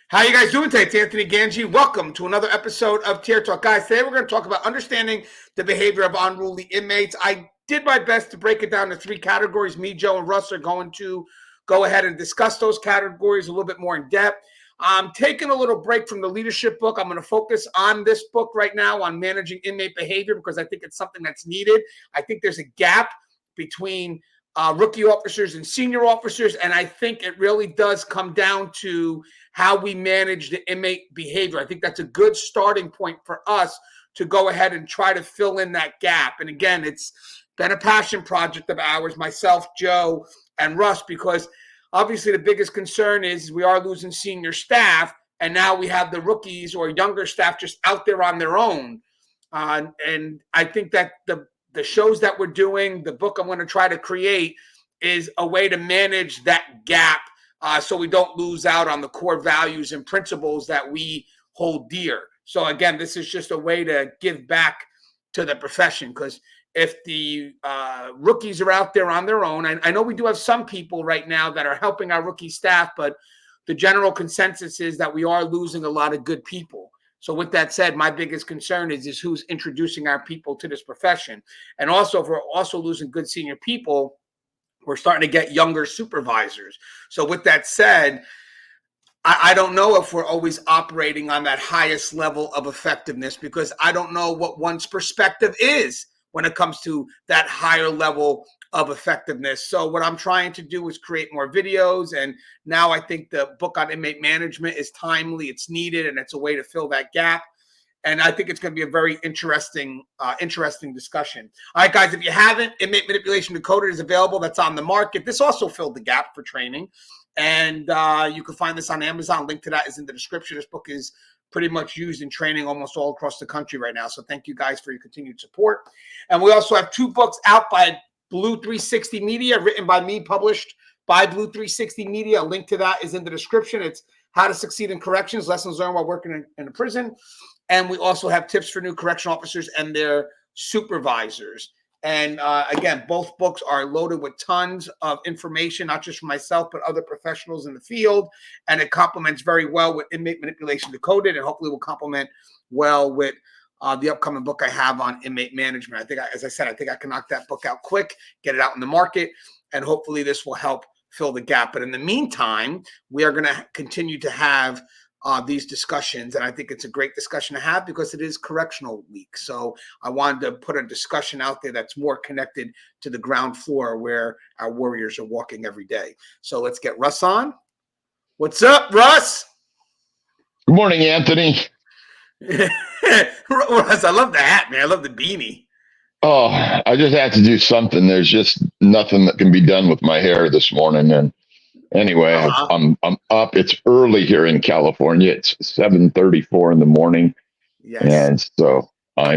How you guys doing today? It's Anthony Gangi. Welcome to another episode of Tier Talk. Guys, today we're going to talk about understanding the behavior of unruly inmates. I did my best to break it down to three categories. Me, Joe, and Russ are going to go ahead and discuss those categories a little bit more in depth. I'm taking a little break from the leadership book. I'm going to focus on this book right now on managing inmate behavior because I think it's something that's needed. I think there's a gap between rookie officers and senior officers, and I think it really does come down to how we manage the inmate behavior. I think that's a good starting point for us to go ahead and try to fill in that gap. And again, it's been a passion project of ours, myself, Joe, and Russ, because obviously the biggest concern is we are losing senior staff, and now we have the rookies or younger staff just out there on their own. And I think that the shows that we're doing, the book I'm going to try to create is a way to manage that gap so we don't lose out on the core values and principles that we hold dear. So again, this is just a way to give back to the profession, because if the rookies are out there on their own, I know we do have some people right now that are helping our rookie staff, but the general consensus is that we are losing a lot of good people. So with that said, my biggest concern is who's introducing our people to this profession. And also, if we're also losing good senior people, we're starting to get younger supervisors. So with that said, I don't know if we're always operating on that highest level of effectiveness, because I don't know what one's perspective is when it comes to that higher level of effectiveness. So what I'm trying to do is create more videos. And now I think the book on inmate management is timely, it's needed, and it's a way to fill that gap. And I think it's going to be a very interesting discussion. All right, guys, if you haven't, Inmate Manipulation Decoded is available. That's on the market. This also filled the gap for training. And you can find this on Amazon. Link to that is in the description. This book is pretty much used in training almost all across the country right now. So thank you guys for your continued support. And we also have two books out by Blue 360 Media, written by me, published by Blue 360 Media. A link to that is in the description. It's How to Succeed in Corrections, Lessons Learned While Working in a Prison. And we also have tips for new correctional officers and their supervisors. And again, both books are loaded with tons of information, not just for myself, but other professionals in the field. And it complements very well with Inmate Manipulation Decoded, and hopefully will complement well with the upcoming book I have on inmate management. I think, as I said, I think I can knock that book out quick, get it out in the market, and hopefully this will help fill the gap. But in the meantime, we are going to continue to have these discussions, and I think it's a great discussion to have because it is correctional week. So I wanted to put a discussion out there that's more connected to the ground floor where our warriors are walking every day. So let's get Russ on. What's up, Russ? Good morning, Anthony. Russ, I love the hat, man. I love the beanie. Oh, I just had to do something. There's just nothing that can be done with my hair this morning. And anyway, I'm up. It's early here in California. It's 7:34 in the morning. Yes. And so I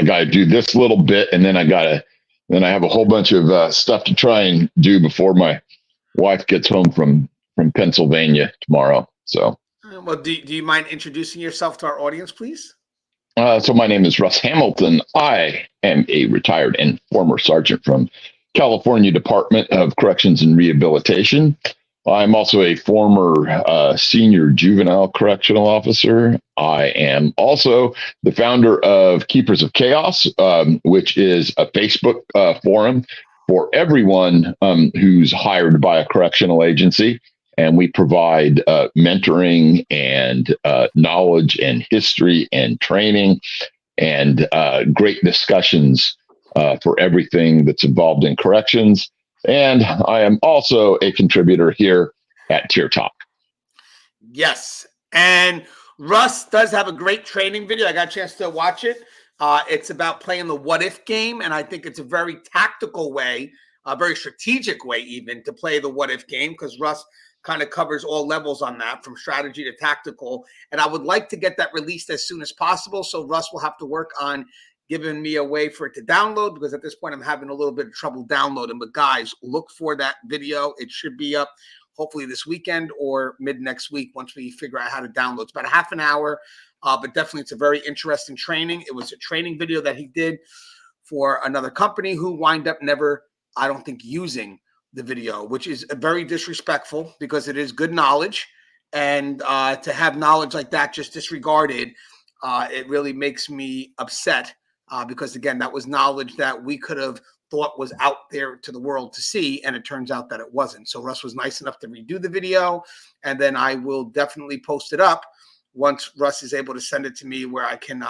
got to do this little bit, and then I have a whole bunch of stuff to try and do before my wife gets home from Pennsylvania tomorrow. So. Well, do you mind introducing yourself to our audience, please? So my name is Russ Hamilton. I am a retired and former sergeant from California Department of Corrections and Rehabilitation. I'm also a former senior juvenile correctional officer. I am also the founder of Keepers of Chaos, which is a Facebook forum for everyone who's hired by a correctional agency. And we provide mentoring and knowledge and history and training and great discussions for everything that's involved in corrections. And I am also a contributor here at Tier Talk. Yes. And Russ does have a great training video. I got a chance to watch it. It's about playing the what if game. And I think it's a very tactical way, a very strategic way even, to play the what if game, because Russ kind of covers all levels on that, from strategy to tactical. And I would like to get that released as soon as possible. So Russ will have to work on giving me a way for it to download, because at this point I'm having a little bit of trouble downloading. But guys, look for that video. It should be up hopefully this weekend or mid next week once we figure out how to download. It's about a half an hour, but definitely it's a very interesting training. It was a training video that he did for another company who wind up never, I don't think, using the video, which is very disrespectful, because it is good knowledge And to have knowledge like that just disregarded, it really makes me upset because, again, that was knowledge that we could have thought was out there to the world to see, and it turns out that it wasn't. So Russ was nice enough to redo the video, and then I will definitely post it up once Russ is able to send it to me where I can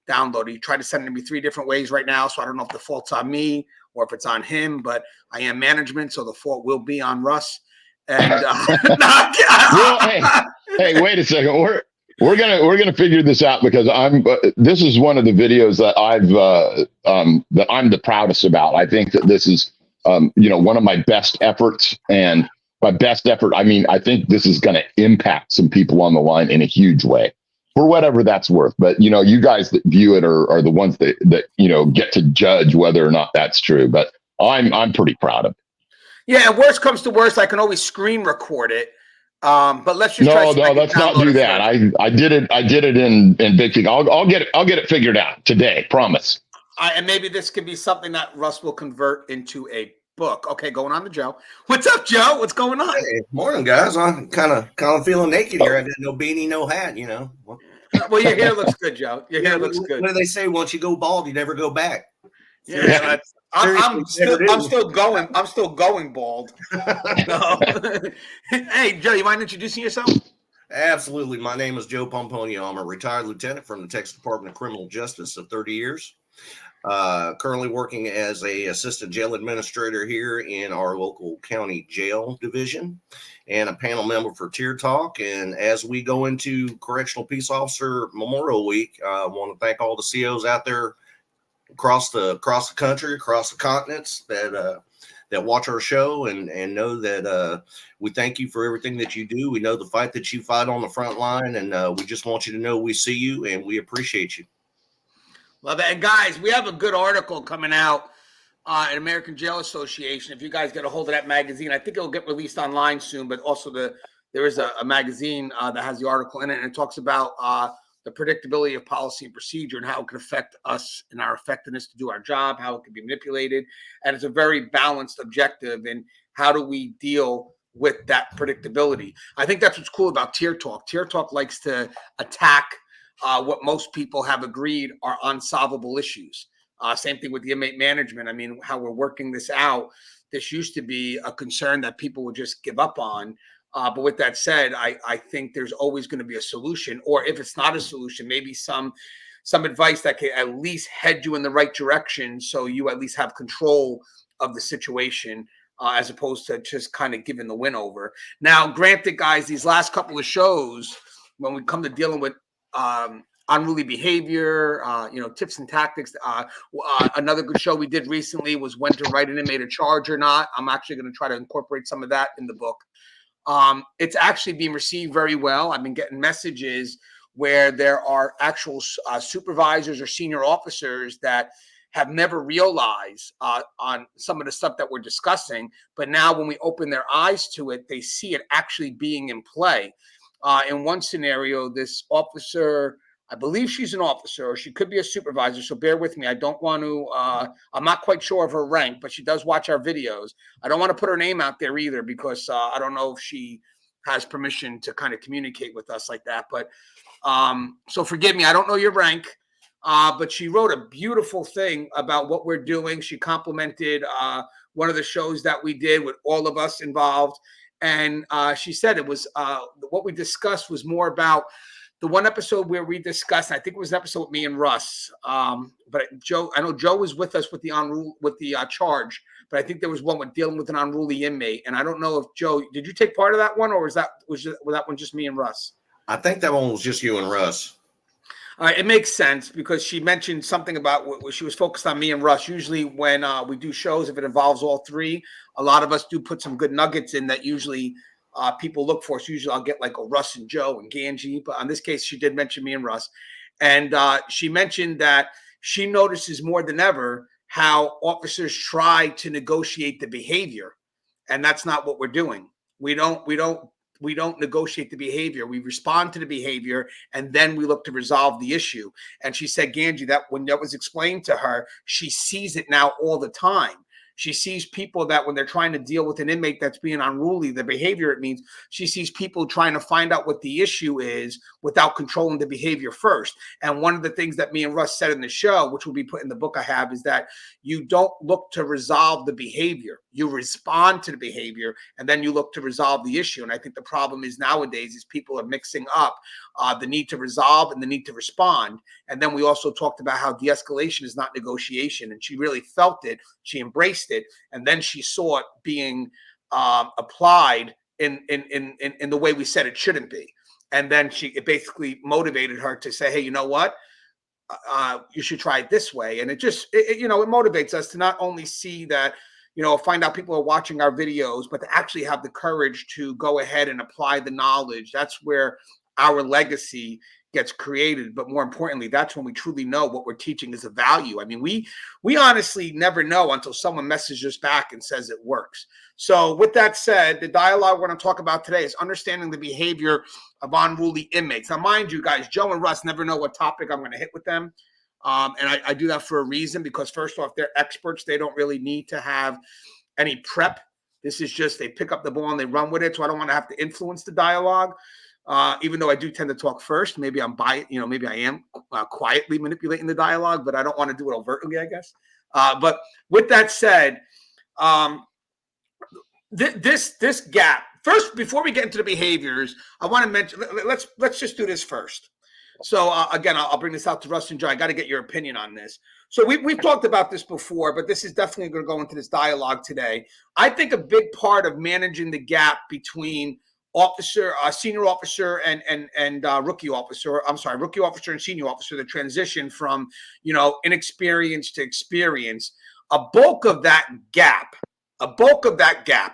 download it. He tried to send it to me 3 different ways right now, so I don't know if the fault's on me or if it's on him, but I am management, so the fault will be on Russ. And well, hey, wait a second. We're gonna figure this out because this is one of the videos that that I'm the proudest about. I think that this is one of my best efforts, and by best effort I mean I think this is going to impact some people on the line in a huge way, for whatever that's worth. But you guys that view it are the ones that get to judge whether or not that's true. But I'm pretty proud of it. Yeah, and worst comes to worst, I can always screen record it. But let's just no, let's not do that. I did it in Big Fig. I'll get it figured out today. Promise. And maybe this could be something that Russ will convert into a book. Okay, going on to Joe. What's up, Joe? What's going on? Hey, morning, guys. I'm kind of feeling naked here. I did no beanie, no hat. Well, your hair looks good, Joe. Your hair looks good. What do they say? Once you go bald, you never go back. Yeah, I'm still going bald. Hey, Joe, you mind introducing yourself? Absolutely. My name is Joe Pomponio. I'm a retired lieutenant from the Texas Department of Criminal Justice of 30 years. Currently working as a assistant jail administrator here in our local county jail division, and a panel member for Tier Talk. And as we go into Correctional Peace Officer Memorial Week, I want to thank all the COs out there across the country, across the continents that watch our show and know that we thank you for everything that you do. We know the fight that you fight on the front line, and we just want you to know we see you and we appreciate you. Love it. And guys, we have a good article coming out at American Jail Association. If you guys get a hold of that magazine, I think it'll get released online soon, but also there is a magazine that has the article in it, and it talks about the predictability of policy and procedure and how it can affect us and our effectiveness to do our job, how it can be manipulated. And it's a very balanced objective in how do we deal with that predictability. I think that's what's cool about Tier Talk. Tier Talk likes to attack what most people have agreed are unsolvable issues. Same thing with the inmate management. I mean, how we're working this out. This used to be a concern that people would just give up on. But with that said, I think there's always going to be a solution, or if it's not a solution, maybe some advice that can at least head you in the right direction, so you at least have control of the situation, as opposed to just kind of giving the win over. Now, granted, guys, these last couple of shows, when we come to dealing with unruly behavior, tips and tactics. Another good show we did recently was when to write an inmate a charge or not. I'm actually going to try to incorporate some of that in the book. It's actually being received very well. I've been getting messages where there are actual supervisors or senior officers that have never realized on some of the stuff that we're discussing. But now when we open their eyes to it, they see it actually being in play. In one scenario, this officer, I believe she's an officer, or she could be a supervisor, so bear with me. I don't want to, I'm not quite sure of her rank, but she does watch our videos. I don't want to put her name out there either, because I don't know if she has permission to kind of communicate with us like that. But so forgive me, I don't know your rank, but she wrote a beautiful thing about what we're doing. She complimented one of the shows that we did with all of us involved. And she said it was what we discussed was more about the one episode where we discussed, I think it was an episode with me and Russ. But Joe, I know Joe was with us with the charge, but I think there was one with dealing with an unruly inmate. And I don't know if Joe, did you take part of that one, or was that one just me and Russ? I think that one was just you and Russ. All right, it makes sense because she mentioned something about what she was focused on me and Russ. Usually when we do shows, if it involves all three, a lot of us do put some good nuggets in that usually people look for. So usually I'll get like a Russ and Joe and Gangi. But on this case, she did mention me and Russ. And she mentioned that she notices more than ever how officers try to negotiate the behavior. And that's not what we're doing. We don't negotiate the behavior. We respond to the behavior, and then we look to resolve the issue. And she said, Gangi, that when that was explained to her, she sees it now all the time. She sees people that when they're trying to deal with an inmate that's being unruly, the behavior it means, she sees people trying to find out what the issue is without controlling the behavior first. And one of the things that me and Russ said in the show, which will be put in the book I have, is that you don't look to resolve the behavior. You respond to the behavior, and then you look to resolve the issue. And I think the problem is nowadays is people are mixing up the need to resolve and the need to respond. And then we also talked about how de-escalation is not negotiation. And she really felt it. She embraced it. And then she saw it being applied in the way we said it shouldn't be. And then it basically motivated her to say, hey, you know what? You should try it this way. And it motivates us to not only see that, find out people are watching our videos, but to actually have the courage to go ahead and apply the knowledge. That's where our legacy gets created. But more importantly, that's when we truly know what we're teaching is a value. I mean, we honestly never know until someone messages us back and says it works. So with that said, the dialogue we're going to talk about today is understanding the behavior of unruly inmates. Now, mind you guys, Joe and Russ never know what topic I'm going to hit with them. And I do that for a reason, because first off, they're experts. They don't really need to have any prep. This is just, they pick up the ball and they run with it. So I don't want to have to influence the dialogue. Even though I do tend to talk first, maybe I'm maybe I am quietly manipulating the dialogue, but I don't want to do it overtly, I guess. But with that said, this gap, first, before we get into the behaviors, I want to mention, let's just do this first. So again, I'll bring this out to Russ and Joe. I got to get your opinion on this. So we've talked about this before, but this is definitely going to go into this dialogue today. I think a big part of managing the gap between senior officer and rookie officer, rookie officer and senior officer, the transition from, inexperience to experience, a bulk of that gap,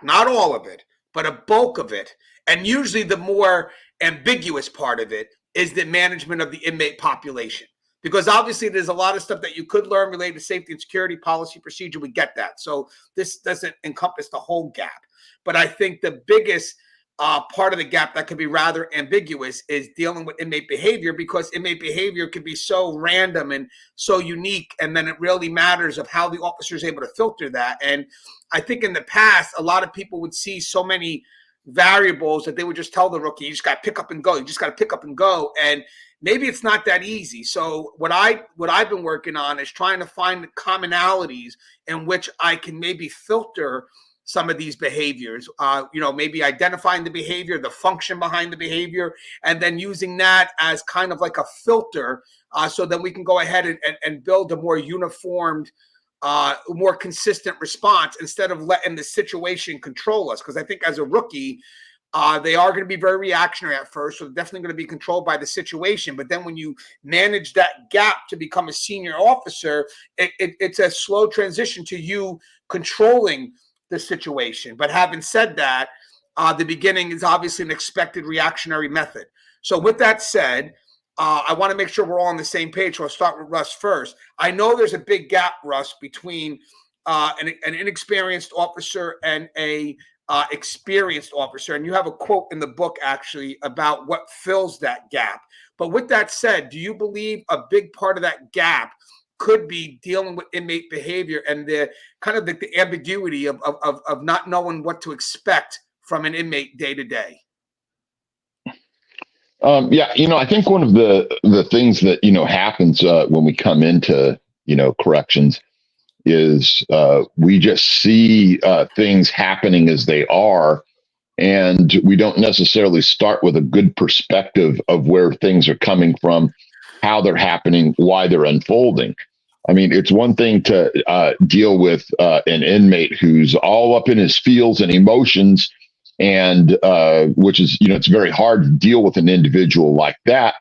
not all of it, but a bulk of it, and usually the more ambiguous part of it, is the management of the inmate population. Because obviously there's a lot of stuff that you could learn related to safety and security, policy, procedure. We get that. So this doesn't encompass the whole gap. But I think the biggest part of the gap that could be rather ambiguous is dealing with inmate behavior, because inmate behavior could be so random and so unique. And then it really matters of how the officer is able to filter that. And I think in the past, a lot of people would see so many variables that they would just tell the rookie, you just got to pick up and go. You just got to pick up and go. And maybe it's not that easy. So what I've been working on is trying to find the commonalities in which I can maybe filter some of these behaviors, maybe identifying the behavior, the function behind the behavior, and then using that as kind of like a filter so that we can go ahead and build a more uniformed, more consistent response instead of letting the situation control us. Because I think as a rookie, they are going to be very reactionary at first, so they're definitely going to be controlled by the situation. But then when you manage that gap to become a senior officer, it's a slow transition to you controlling the situation. But having said that, the beginning is obviously an expected reactionary method. So with that said, I want to make sure we're all on the same page. So I'll start with Russ first. I know there's a big gap, Russ, between an inexperienced officer and a experienced officer. And you have a quote in the book actually about what fills that gap. But with that said, do you believe a big part of that gap could be dealing with inmate behavior and the kind of the ambiguity of not knowing what to expect from an inmate day to day? I think one of the things that, happens when we come into, corrections is we just see things happening as they are. And we don't necessarily start with a good perspective of where things are coming from, how they're happening, why they're unfolding. I mean, it's one thing to deal with an inmate who's all up in his feels and emotions, and which is, it's very hard to deal with an individual like that,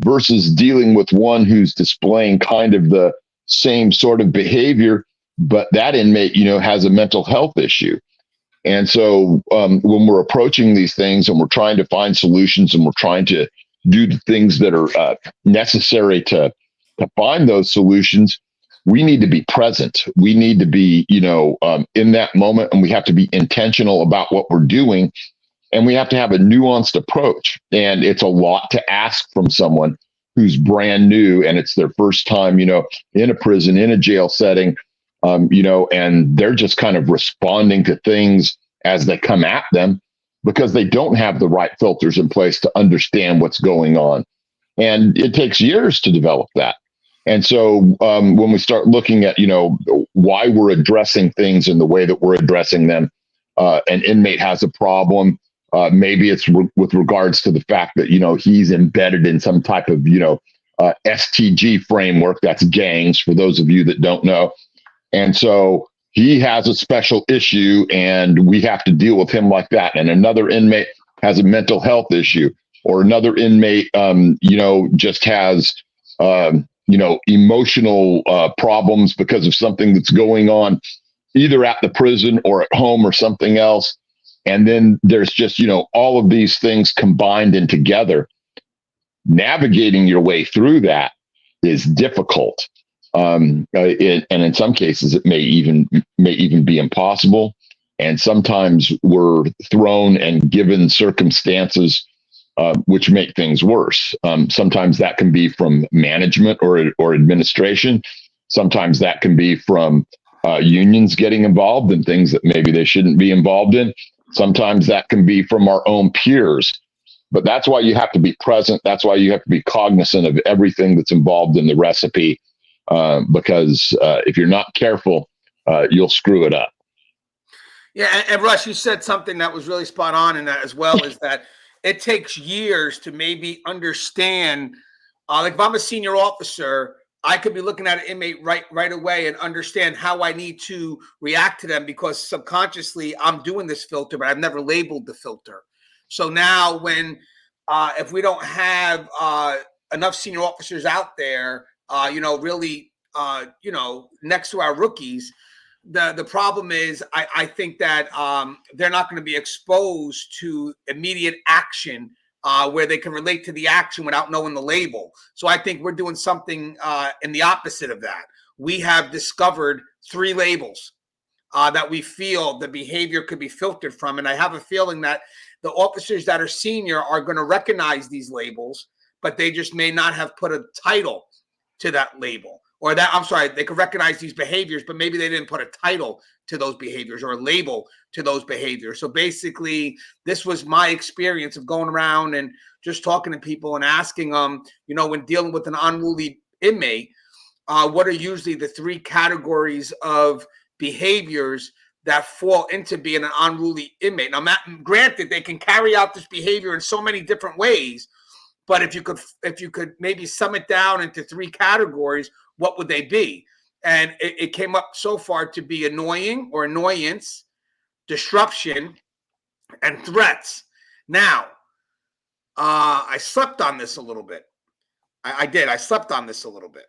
versus dealing with one who's displaying kind of the same sort of behavior, but that inmate, has a mental health issue. And so when we're approaching these things and we're trying to find solutions and we're trying to do the things that are necessary to find those solutions, we need to be present. We need to be, in that moment, and we have to be intentional about what we're doing. And we have to have a nuanced approach. And it's a lot to ask from someone who's brand new and it's their first time, in a prison, in a jail setting. and they're just kind of responding to things as they come at them because they don't have the right filters in place to understand what's going on. And it takes years to develop that. And so when we start looking at, why we're addressing things in the way that we're addressing them, an inmate has a problem. Maybe it's with regards to the fact that, he's embedded in some type of, STG framework. That's gangs, for those of you that don't know. And so he has a special issue and we have to deal with him like that. And another inmate has a mental health issue, or another inmate, just has, emotional problems because of something that's going on either at the prison or at home or something else. And then there's just, all of these things combined and together. Navigating your way through that is difficult. And in some cases, it may even be impossible. And sometimes we're thrown and given circumstances which make things worse. Sometimes that can be from management or administration. Sometimes that can be from unions getting involved in things that maybe they shouldn't be involved in. Sometimes that can be from our own peers. But that's why you have to be present. That's why you have to be cognizant of everything that's involved in the recipe, because if you're not careful, you'll screw it up. Yeah, and Russ, you said something that was really spot on in that as well, is that it takes years to maybe understand. Like if I'm a senior officer, I could be looking at an inmate right away and understand how I need to react to them, because subconsciously I'm doing this filter, but I've never labeled the filter. So now when if we don't have enough senior officers out there, really, next to our rookies, the problem is I think that they're not going to be exposed to immediate action where they can relate to the action without knowing the label. So I think we're doing something in the opposite of that. We have discovered 3 labels that we feel the behavior could be filtered from. And I have a feeling that the officers that are senior are going to recognize these labels, but they just may not have put a title to that label. Or that, I'm sorry, they could recognize these behaviors, but maybe they didn't put a title to those behaviors or a label to those behaviors. So basically, this was my experience of going around and just talking to people and asking them, when dealing with an unruly inmate, what are usually the 3 categories of behaviors that fall into being an unruly inmate. Now, granted, they can carry out this behavior in so many different ways, but if you could maybe sum it down into 3 categories, what would they be? And it came up so far to be annoying or annoyance, disruption, and threats. Now, I slept on this a little bit. I did. I slept on this a little bit.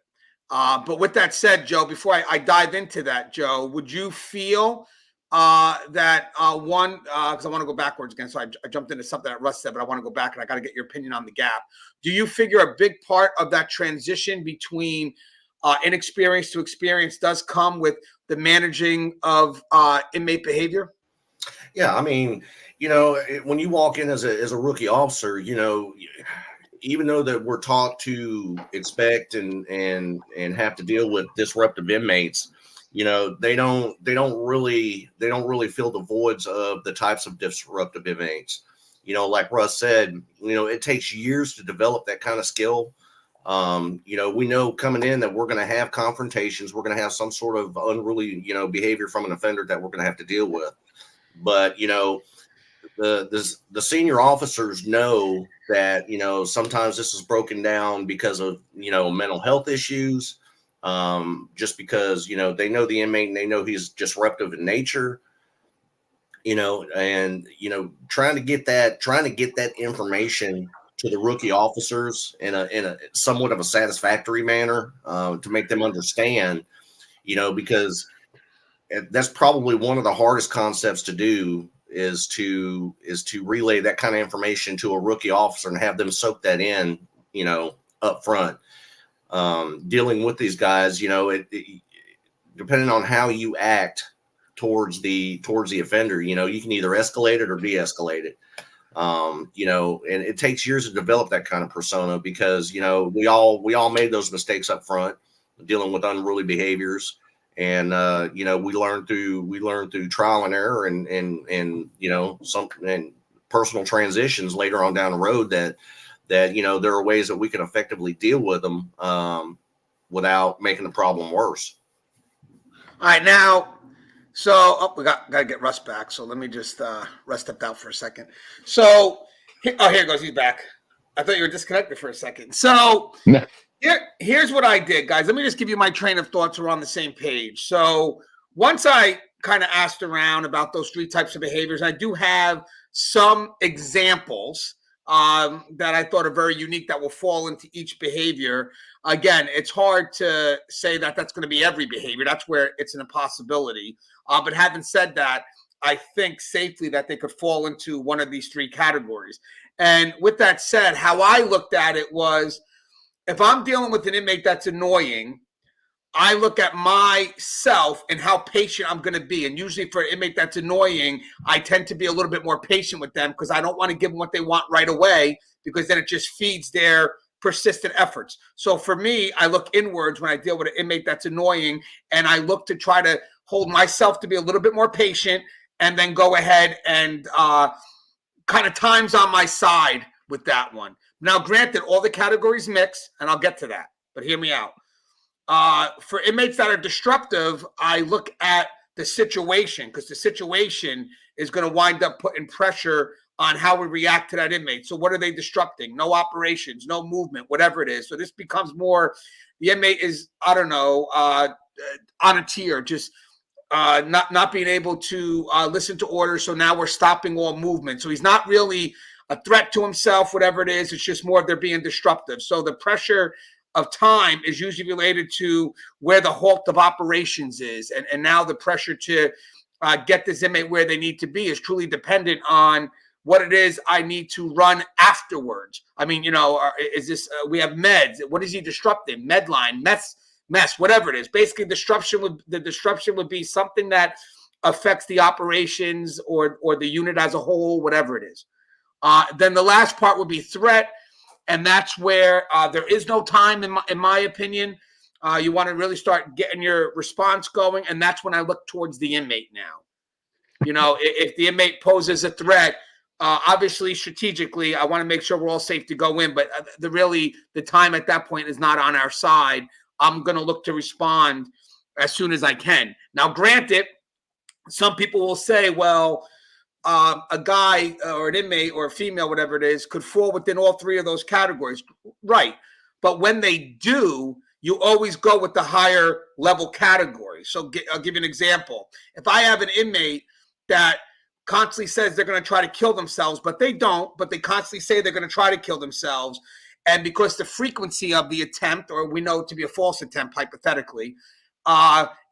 But with that said, Joe, before I dive into that, Joe, would you feel that one, because I want to go backwards again, so I jumped into something that Russ said, but I want to go back and I got to get your opinion on the gap. Do you figure a big part of that transition between inexperience to experience does come with the managing of inmate behavior? Yeah, I mean, when you walk in as a rookie officer, even though that we're taught to expect and have to deal with disruptive inmates, they don't really fill the voids of the types of disruptive inmates. Like Russ said, it takes years to develop that kind of skill. We know coming in that we're going to have confrontations. We're going to have some sort of unruly, behavior from an offender that we're going to have to deal with. But, the senior officers know that, sometimes this is broken down because of, mental health issues, just because, they know the inmate and they know he's disruptive in nature, and, trying to get that information to the rookie officers in a somewhat of a satisfactory manner, to make them understand, because that's probably one of the hardest concepts to do is to relay that kind of information to a rookie officer and have them soak that in, up front. Dealing with these guys, depending on how you act towards the offender, you can either escalate it or de-escalate it. And it takes years to develop that kind of persona because, we all made those mistakes up front dealing with unruly behaviors. And we learn through trial and error, and some and personal transitions later on down the road that there are ways that we can effectively deal with them without making the problem worse. All right, now, so we got to get Russ back. So let me just Russ stepped out for a second. So here he goes. He's back. I thought you were disconnected for a second. So here's what I did, guys. Let me just give you my train of thoughts. We're on the same page. So once I kind of asked around about those three types of behaviors, I do have some examples that I thought are very unique that will fall into each behavior. Again, it's hard to say that that's going to be every behavior. That's where it's an impossibility. But having said that, I think safely that they could fall into one of these three categories. And with that said, how I looked at it was, if I'm dealing with an inmate that's annoying, I look at myself and how patient I'm going to be. And usually for an inmate that's annoying, I tend to be a little bit more patient with them because I don't want to give them what they want right away, because then it just feeds their persistent efforts. So for me, I look inwards when I deal with an inmate that's annoying, and I look to try to hold myself to be a little bit more patient, and then go ahead and kind of time's on my side with that one. Now, granted, all the categories mix, and I'll get to that, but hear me out. For inmates that are disruptive, I look at the situation, because the situation is going to wind up putting pressure on how we react to that inmate. So what are they disrupting? No operations, no movement, whatever it is. So this becomes more, the inmate is, I don't know, on a tier, just not being able to listen to orders. So now we're stopping all movement. So he's not really a threat to himself, whatever it is. It's just more of they're being disruptive. So the pressure of time is usually related to where the halt of operations is. And now the pressure to get this inmate where they need to be is truly dependent on what it is I need to run afterwards. I mean, is this, we have meds. What is he disrupting? Medline, mess, whatever it is. Basically, the disruption would be something that affects the operations or the unit as a whole, whatever it is. Then the last part would be threat. And that's where there is no time, in my opinion. You want to really start getting your response going, and that's when I look towards the inmate now. If the inmate poses a threat, obviously, strategically, I want to make sure we're all safe to go in, but the time at that point is not on our side. I'm going to look to respond as soon as I can. Now, granted, some people will say, well, a guy or an inmate or a female, whatever it is, could fall within all three of those categories. Right. But when they do, you always go with the higher level category. So I'll give you an example. If I have an inmate that constantly says they're going to try to kill themselves, but they don't, but they constantly say they're going to try to kill themselves, and because the frequency of the attempt, or we know it to be a false attempt, hypothetically,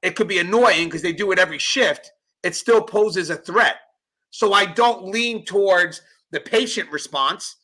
it could be annoying because they do it every shift, it still poses a threat. So I don't lean towards the patient response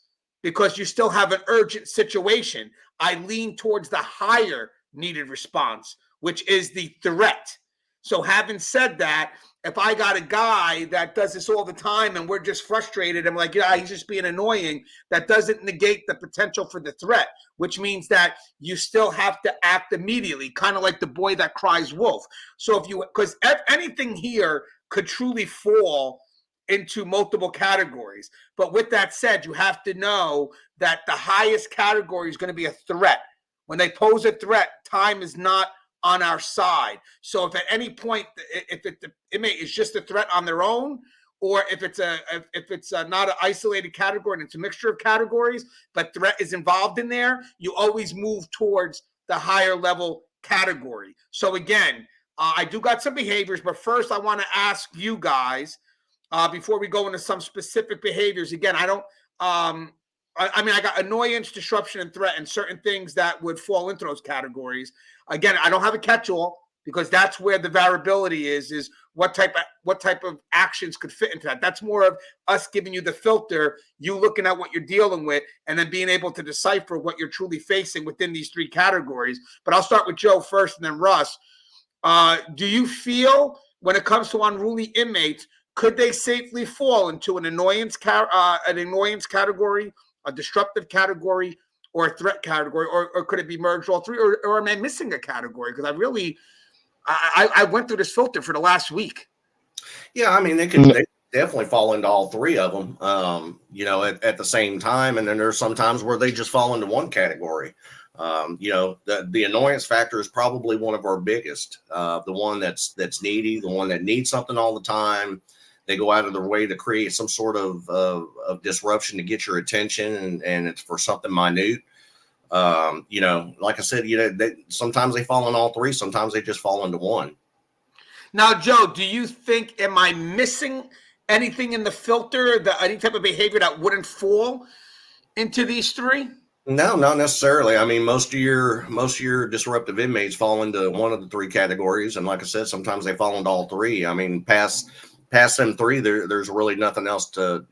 because you still have an urgent situation. I lean towards the higher needed response, which is the threat. So having said that, if I got a guy that does this all the time and we're just frustrated, I'm like, yeah, he's just being annoying, that doesn't negate the potential for the threat, which means that you still have to act immediately, kind of like the boy that cries wolf. So because anything here could truly fall into multiple categories. But with that said, you have to know that the highest category is going to be a threat. When they pose a threat, time is not on our side. So if at any point, the inmate is just a threat on their own, or if it's not an isolated category and it's a mixture of categories, but threat is involved in there, you always move towards the higher level category. So again, I do got some behaviors, but first I want to ask you guys, before we go into some specific behaviors. Again, I don't, I got annoyance, disruption, and threat, and certain things that would fall into those categories. Again, I don't have a catch-all because that's where the variability is what type of actions could fit into that. That's more of us giving you the filter, you looking at what you're dealing with, and then being able to decipher what you're truly facing within these three categories. But I'll start with Joe first and then Russ. Do you feel when it comes to unruly inmates, could they safely fall into an annoyance category, a disruptive category, or a threat category, or could it be merged all three, or am I missing a category? Because I went through this filter for the last week. Yeah, I mean, they definitely fall into all three of them, at the same time. And then there's some times where they just fall into one category. The annoyance factor is probably one of our biggest. The one that's needy, the one that needs something all the time. They go out of their way to create some sort of disruption to get your attention, and it's for something minute. Like I said, sometimes they fall in all three. Sometimes they just fall into one. Now, Joe, do you think, am I missing anything in the filter, any type of behavior that wouldn't fall into these three? No, not necessarily. I mean, most of your disruptive inmates fall into one of the three categories, and like I said, sometimes they fall into all three. I mean, past them three, there's really nothing else to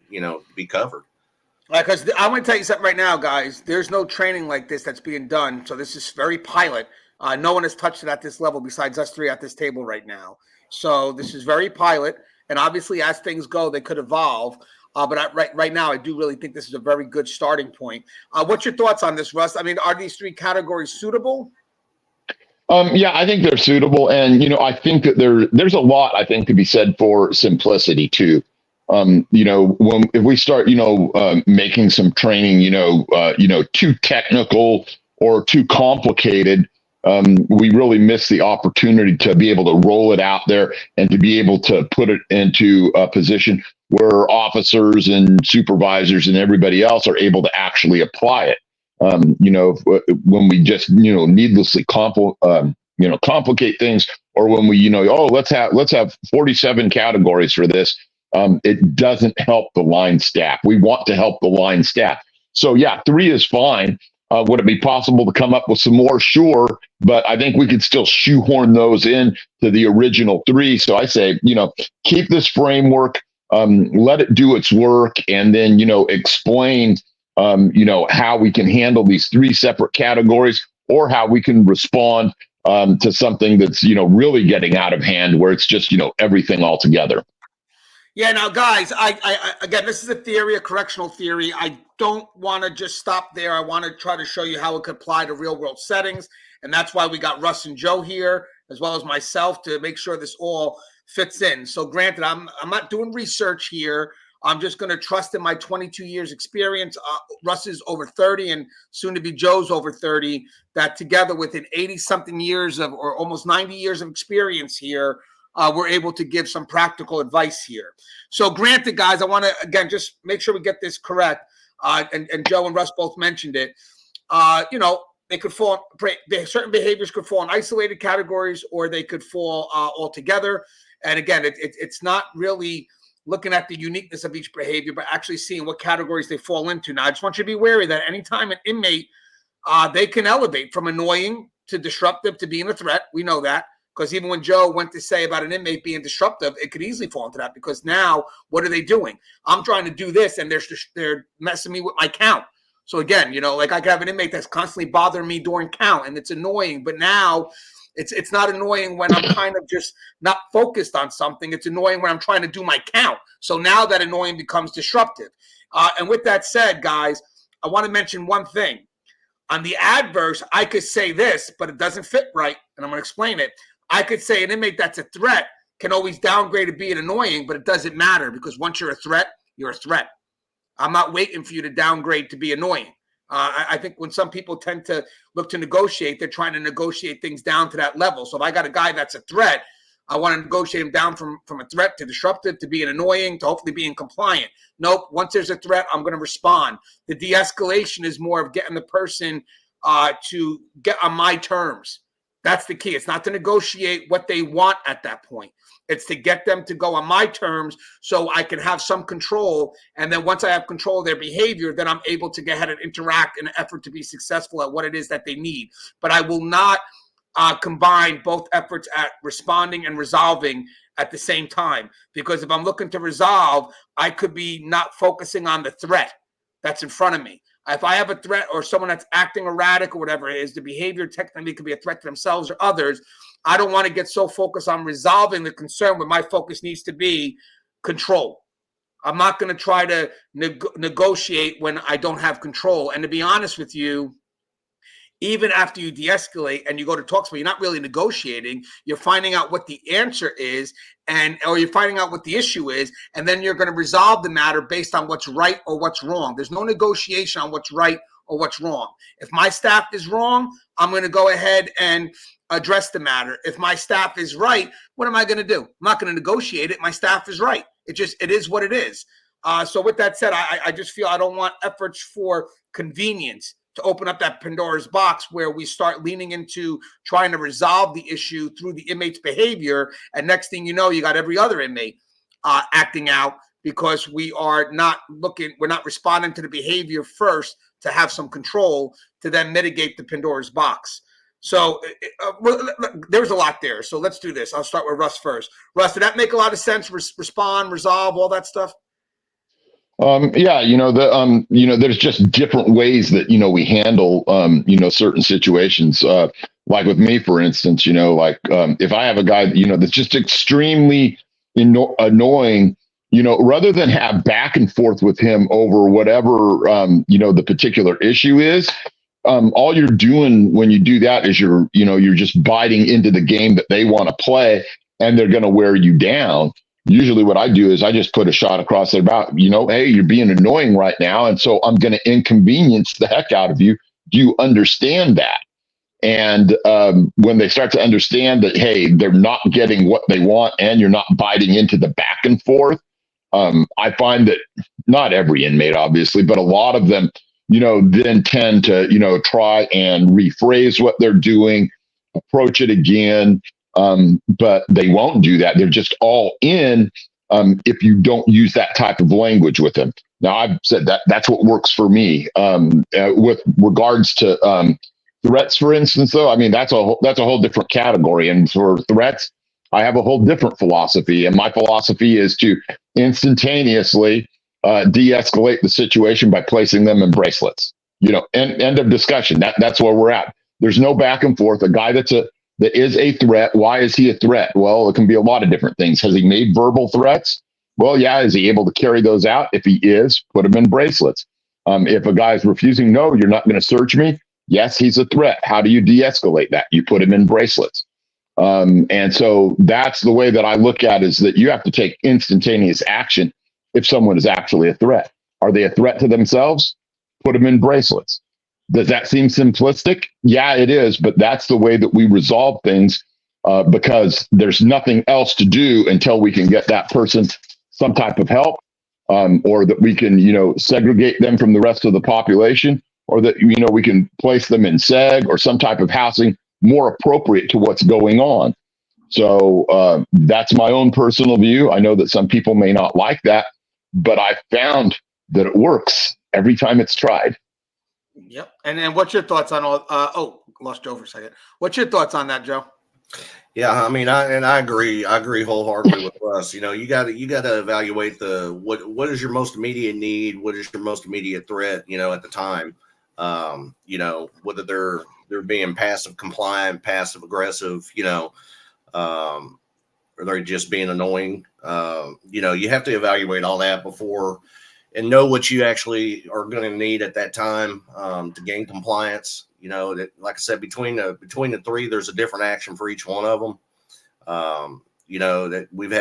be covered. Because I'm going to tell you something right now, guys. There's no training like this that's being done, so this is very pilot. No one has touched it at this level besides us three at this table right now. So this is very pilot, and obviously, as things go, they could evolve. But right now, I do really think this is a very good starting point. What's your thoughts on this, Russ? I mean, are these three categories suitable? Yeah, I think they're suitable, and I think that there's a lot I think to be said for simplicity too. If we start, making some training, too technical or too complicated, we really miss the opportunity to be able to roll it out there and to be able to put it into a position where officers and supervisors and everybody else are able to actually apply it. When we just, needlessly complicate things, or when we, let's have 47 categories for this. It doesn't help the line staff. We want to help the line staff. So yeah, 3 is fine. Would it be possible to come up with some more? Sure. But I think we could still shoehorn those in to the original 3. So I say, keep this framework, let it do its work, and then, explain, how we can handle these 3 separate categories, or how we can respond to something that's, really getting out of hand, where it's just, everything all together. Yeah, now, guys, I again, this is a theory, a correctional theory. I don't want to just stop there. I want to try to show you how it could apply to real-world settings, and that's why we got Russ and Joe here, as well as myself, to make sure this all fits in. So, granted, I'm not doing research here. I'm just going to trust in my 22 years experience. Russ is over 30, and soon to be Joe's over 30. That together with an 80-something years of, or almost 90 years of experience here, we're able to give some practical advice here. So granted, guys, I want to, again, just make sure we get this correct. And Joe and Russ both mentioned it. They could fall, certain behaviors could fall in isolated categories, or they could fall all together. And again, it's not really looking at the uniqueness of each behavior, but actually seeing what categories they fall into. Now, I just want you to be wary that anytime an inmate, they can elevate from annoying to disruptive to being a threat. We know that. Because even when Joe went to say about an inmate being disruptive, it could easily fall into that. Because now, what are they doing? I'm trying to do this, and they're messing me with my count. So again, like I could have an inmate that's constantly bothering me during count, and it's annoying. But now, it's not annoying when I'm kind of just not focused on something. It's annoying when I'm trying to do my count. So now that annoying becomes disruptive. And with that said, guys, I want to mention one thing. On the adverse, I could say this, but it doesn't fit right, and I'm going to explain it. I could say an inmate that's a threat can always downgrade to being annoying, but it doesn't matter, because once you're a threat, you're a threat. I'm not waiting for you to downgrade to be annoying. I think when some people tend to look to negotiate, they're trying to negotiate things down to that level. So if I got a guy that's a threat, I want to negotiate him down from a threat to disruptive to being annoying to hopefully being compliant. Nope. Once there's a threat, I'm going to respond. The de-escalation is more of getting the person to get on my terms. That's the key. It's not to negotiate what they want at that point. It's to get them to go on my terms so I can have some control. And then once I have control of their behavior, then I'm able to get ahead and interact in an effort to be successful at what it is that they need. But I will not combine both efforts at responding and resolving at the same time. Because if I'm looking to resolve, I could be not focusing on the threat that's in front of me. If I have a threat or someone that's acting erratic or whatever it is, the behavior technically could be a threat to themselves or others. I don't want to get so focused on resolving the concern where my focus needs to be control. I'm not going to try to negotiate when I don't have control. And to be honest with you, even after you de-escalate and you go to talk to somebody, you're not really negotiating. You're finding out what the answer is, or you're finding out what the issue is, and then you're going to resolve the matter based on what's right or what's wrong. There's no negotiation on what's right or what's wrong. If my staff is wrong, I'm going to go ahead and address the matter. If my staff is right, what am I going to do? I'm not going to negotiate it. My staff is right. It is what it is. So with that said, I just feel I don't want efforts for convenience to open up that Pandora's box where we start leaning into trying to resolve the issue through the inmate's behavior. And next thing you know, you got every other inmate acting out because we're not responding to the behavior first to have some control to then mitigate the Pandora's box. So there's a lot there. So let's do this. I'll start with Russ first. Russ, did that make a lot of sense? Respond, resolve, all that stuff? Yeah, there's just different ways that, we handle, certain situations. Like with me, for instance, if I have a guy, that's just extremely annoying, rather than have back and forth with him over whatever, the particular issue is, all you're doing when you do that is you're just biting into the game that they want to play, and they're going to wear you down. Usually what I do is I just put a shot across their back, hey, you're being annoying right now. And so I'm going to inconvenience the heck out of you. Do you understand that? And when they start to understand that, hey, they're not getting what they want and you're not biting into the back and forth, I find that not every inmate, obviously, but a lot of them, then tend to, try and rephrase what they're doing, approach it again. But they won't do that. They're just all in if you don't use that type of language with them. Now, I've said that's what works for me. With regards to threats, for instance, though, I mean, that's a whole different category. And for threats, I have a whole different philosophy. And my philosophy is to instantaneously de-escalate the situation by placing them in bracelets. End of discussion. That's where we're at. There's no back and forth. A guy that is a threat. Why is he a threat? Well, it can be a lot of different things. Has he made verbal threats? Well, yeah. Is he able to carry those out? If he is, put him in bracelets. If a guy is refusing, no, you're not going to search me. Yes, he's a threat. How do you de-escalate that? You put him in bracelets. And so that's the way that I look at it, is that you have to take instantaneous action if someone is actually a threat. Are they a threat to themselves? Put them in bracelets. Does that seem simplistic? Yeah, it is, but that's the way that we resolve things because there's nothing else to do until we can get that person some type of help, or that we can, segregate them from the rest of the population, or that, we can place them in SEG or some type of housing more appropriate to what's going on. So that's my own personal view. I know that some people may not like that, but I found that it works every time it's tried. Yep. And then what's your thoughts on all, lost Joe for a second. What's your thoughts on that, Joe? Yeah, I mean, I agree wholeheartedly with Russ. You got to evaluate what is your most immediate need, what is your most immediate threat, at the time. Whether they're being passive compliant, passive aggressive, or they're just being annoying. You have to evaluate all that before and know what you actually are going to need at that time to gain compliance. That, like I said, between the three, there's a different action for each one of them. That we've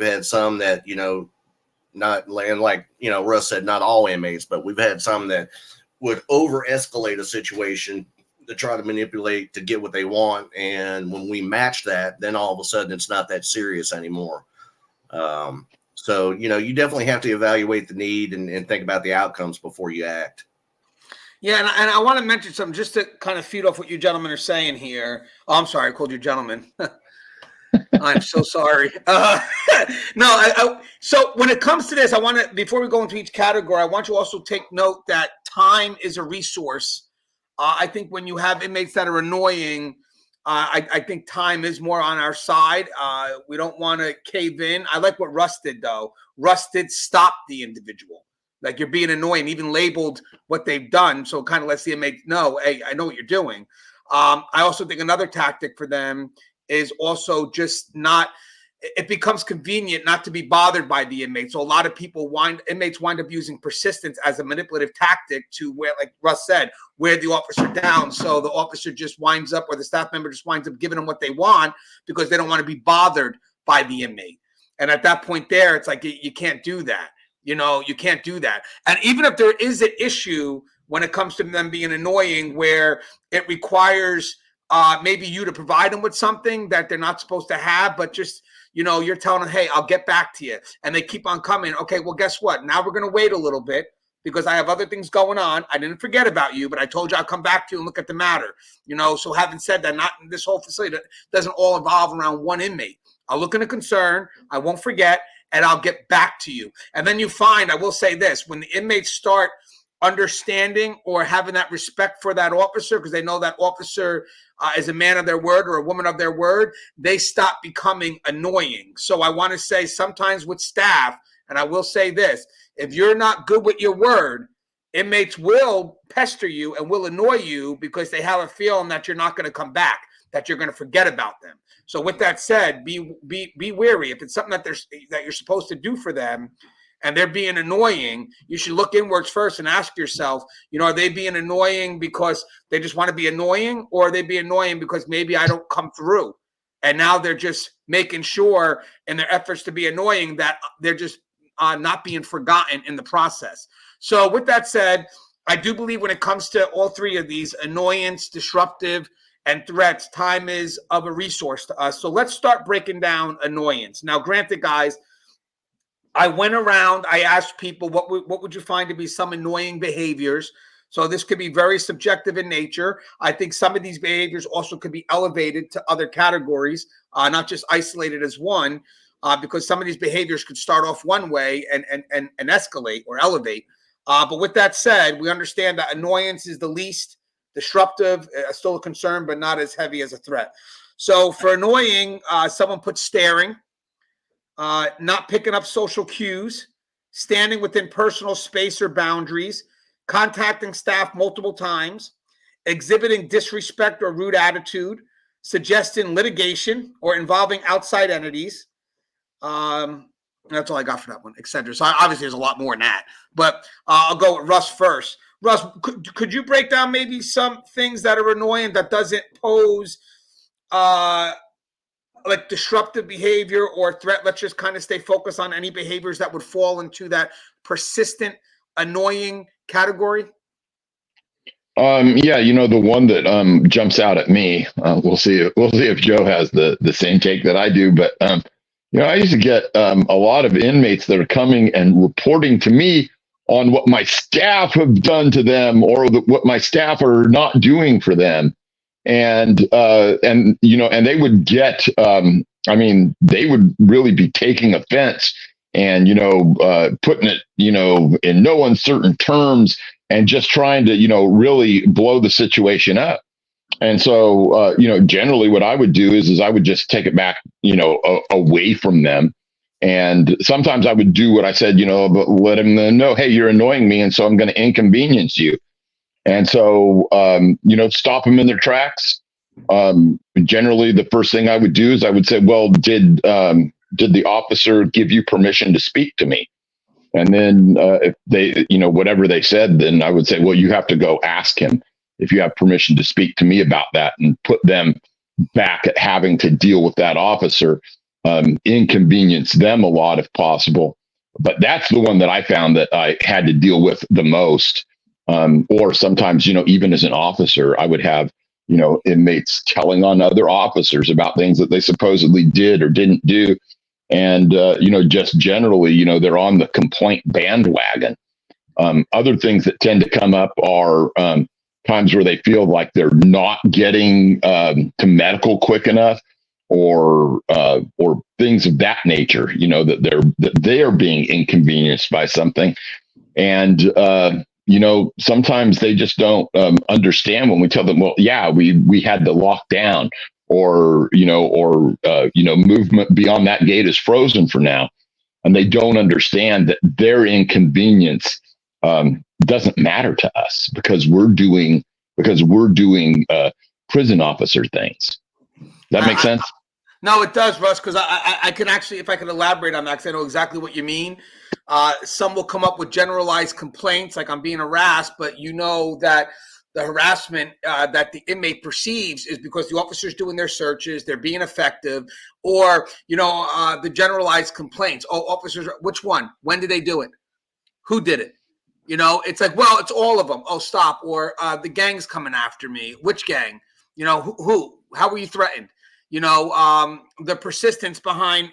had some that, not and like, Russ said, not all inmates, but we've had some that would over escalate a situation to try to manipulate to get what they want. And when we match that, then all of a sudden it's not that serious anymore. So, you definitely have to evaluate the need and think about the outcomes before you act. Yeah, and I want to mention something just to kind of feed off what you gentlemen are saying here. Oh, I'm sorry, I called you gentlemen. I'm so sorry. So when it comes to this, I want to, before we go into each category, I want you to also take note that time is a resource. I think when you have inmates that are annoying, I think time is more on our side. We don't want to cave in. I like what Russ did, though. Russ did stop the individual. Like, you're being annoying, even labeled what they've done. So kind of lets the inmate know, hey, I know what you're doing. I also think another tactic for them is also just not, it becomes convenient not to be bothered by the inmate. So a lot of inmates wind up using persistence as a manipulative tactic to where, like Russ said, wear the officer down. So the officer just winds up, or the staff member just winds up giving them what they want because they don't want to be bothered by the inmate. And at that point there, it's like, you can't do that. You can't do that. And even if there is an issue when it comes to them being annoying, where it requires maybe you to provide them with something that they're not supposed to have, but just, you're telling them, hey, I'll get back to you. And they keep on coming. Okay, well, guess what? Now we're going to wait a little bit because I have other things going on. I didn't forget about you, but I told you I'll come back to you and look at the matter. So having said that, not in this whole facility, that doesn't all evolve around one inmate. I'll look into concern. I won't forget, and I'll get back to you. And then you find, I will say this, when the inmates start understanding or having that respect for that officer, because they know that officer is a man of their word or a woman of their word, they stop becoming annoying. So I want to say sometimes with staff, and I will say this, if you're not good with your word, inmates will pester you and will annoy you because they have a feeling that you're not going to come back, that you're going to forget about them. So with that said, be wary. If it's something that you're supposed to do for them and they're being annoying, you should look inwards first and ask yourself, are they being annoying because they just want to be annoying, or are they being annoying because maybe I don't come through? And now they're just making sure in their efforts to be annoying that they're just not being forgotten in the process. So with that said, I do believe when it comes to all three of these, annoyance, disruptive, and threats, time is of a resource to us. So let's start breaking down annoyance. Now, granted, guys, I went around, I asked people, what would you find to be some annoying behaviors? So this could be very subjective in nature. I think some of these behaviors also could be elevated to other categories, not just isolated as one, because some of these behaviors could start off one way and escalate or elevate. But with that said, we understand that annoyance is the least disruptive, still a concern, but not as heavy as a threat. So for annoying, someone put staring, not picking up social cues, standing within personal space or boundaries, contacting staff multiple times, exhibiting disrespect or rude attitude, suggesting litigation or involving outside entities. That's all I got for that one, etc. So obviously there's a lot more than that, but I'll go with Russ first. Russ, could you break down maybe some things that are annoying that doesn't pose like disruptive behavior or threat? Let's just kind of stay focused on any behaviors that would fall into that persistent annoying category. Yeah, the one that jumps out at me, we'll see if Joe has the same take that I do, but I used to get a lot of inmates that are coming and reporting to me on what my staff have done to them, or what my staff are not doing for them. And they would get, they would really be taking offense and, putting it, in no uncertain terms and just trying to, really blow the situation up. And so, generally what I would do is I would just take it back, away from them. And sometimes I would do what I said, but let them know, hey, you're annoying me, and so I'm going to inconvenience you. And so, stop them in their tracks. Generally, the first thing I would do is I would say, well, did the officer give you permission to speak to me? And then if they, whatever they said, then I would say, well, you have to go ask him if you have permission to speak to me about that, and put them back at having to deal with that officer, inconvenience them a lot if possible. But that's the one that I found that I had to deal with the most. Or sometimes, even as an officer, I would have, inmates telling on other officers about things that they supposedly did or didn't do. And, just generally, they're on the complaint bandwagon. Other things that tend to come up are times where they feel like they're not getting to medical quick enough, or things of that nature, that they are being inconvenienced by something. And, sometimes they just don't understand when we tell them, well, yeah, we had to lock down, or movement beyond that gate is frozen for now. And they don't understand that their inconvenience doesn't matter to us because we're doing prison officer things. That makes sense? No, it does, Russ, because I can actually, if I can elaborate on that, because I know exactly what you mean. Some will come up with generalized complaints, like I'm being harassed, but you know that the harassment that the inmate perceives is because the officer's doing their searches, they're being effective, or, the generalized complaints. Oh, officers, which one? When did they do it? Who did it? It's like, well, it's all of them. Oh, stop. Or the gang's coming after me. Which gang? Who? How were you threatened? The persistence behind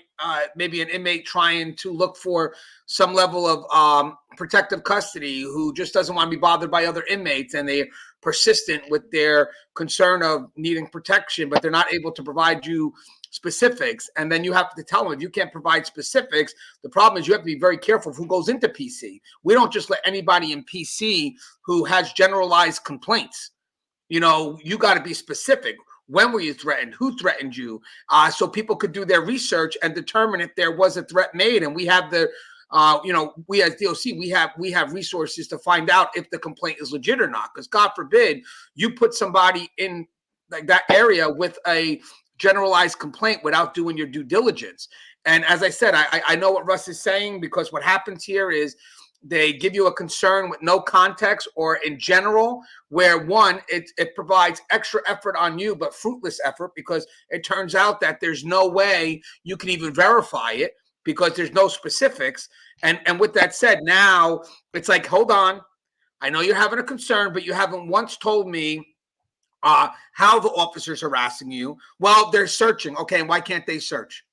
maybe an inmate trying to look for some level of protective custody who just doesn't want to be bothered by other inmates, and they're persistent with their concern of needing protection, but they're not able to provide you specifics. And then you have to tell them, if you can't provide specifics, the problem is you have to be very careful of who goes into PC. We don't just let anybody in PC who has generalized complaints. You got to be specific. When were you threatened? Who threatened you? So people could do their research and determine if there was a threat made. And we have we as DOC, we have resources to find out if the complaint is legit or not. Because God forbid you put somebody in like that area with a generalized complaint without doing your due diligence. And as I said, I know what Russ is saying, because what happens here is they give you a concern with no context, or in general, where one, it provides extra effort on you, but fruitless effort, because it turns out that there's no way you can even verify it because there's no specifics. And with that said, now it's like, hold on, I know you're having a concern, but you haven't once told me how the officer's harassing you. Well, they're searching. Okay, and why can't they search?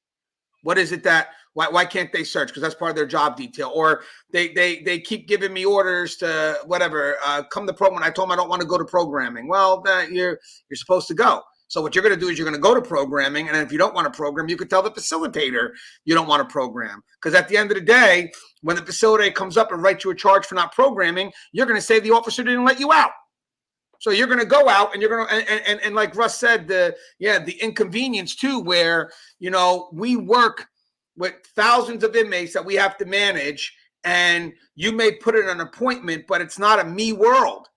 What is it that why can't they search? Because that's part of their job detail. Or they keep giving me orders to whatever, come to program. I told them I don't want to go to programming. Well, you're supposed to go. So what you're going to do is you're going to go to programming, and if you don't want to program, you could tell the facilitator you don't want to program. Because at the end of the day, when the facilitator comes up and writes you a charge for not programming, you're going to say the officer didn't let you out. So you're going to go out and you're going to, and like Russ said, the inconvenience too, where, we work with thousands of inmates that we have to manage, and you may put in an appointment, but it's not a me world.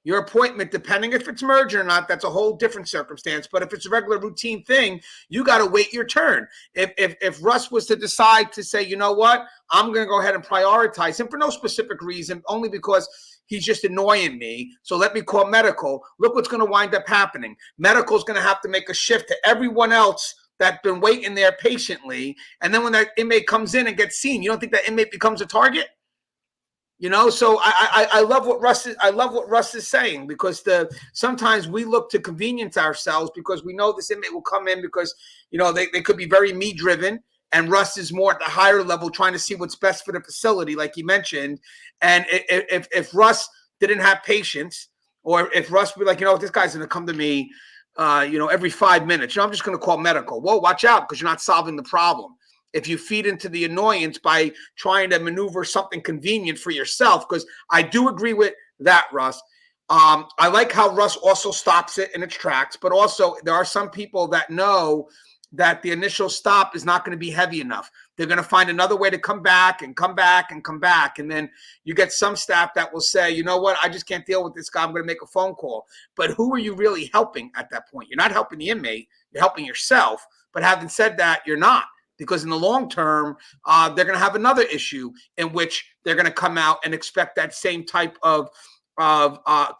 Your appointment, depending if it's merged or not, that's a whole different circumstance. But if it's a regular routine thing, you got to wait your turn. If Russ was to decide to say, you know what, I'm going to go ahead and prioritize him for no specific reason, only because he's just annoying me, so let me call medical. Look what's going to wind up happening. Medical is going to have to make a shift to everyone else that's been waiting there patiently. And then when that inmate comes in and gets seen, you don't think that inmate becomes a target? So I love what Russ is saying, because sometimes we look to convenience ourselves because we know this inmate will come in because they could be very me driven, and Russ is more at the higher level trying to see what's best for the facility, like he mentioned. And if Russ didn't have patience, or if Russ would be like, this guy's going to come to me, every 5 minutes, I'm just going to call medical. Well, watch out, because you're not solving the problem. If you feed into the annoyance by trying to maneuver something convenient for yourself, because I do agree with that, Russ. I like how Russ also stops it in its tracks, but also there are some people that know that the initial stop is not going to be heavy enough. They're going to find another way to come back and come back and come back. And then you get some staff that will say, you know what, I just can't deal with this guy. I'm going to make a phone call. But who are you really helping at that point? You're not helping the inmate. You're helping yourself. But having said that, you're not. Because in the long term, they're going to have another issue in which they're going to come out and expect that same type of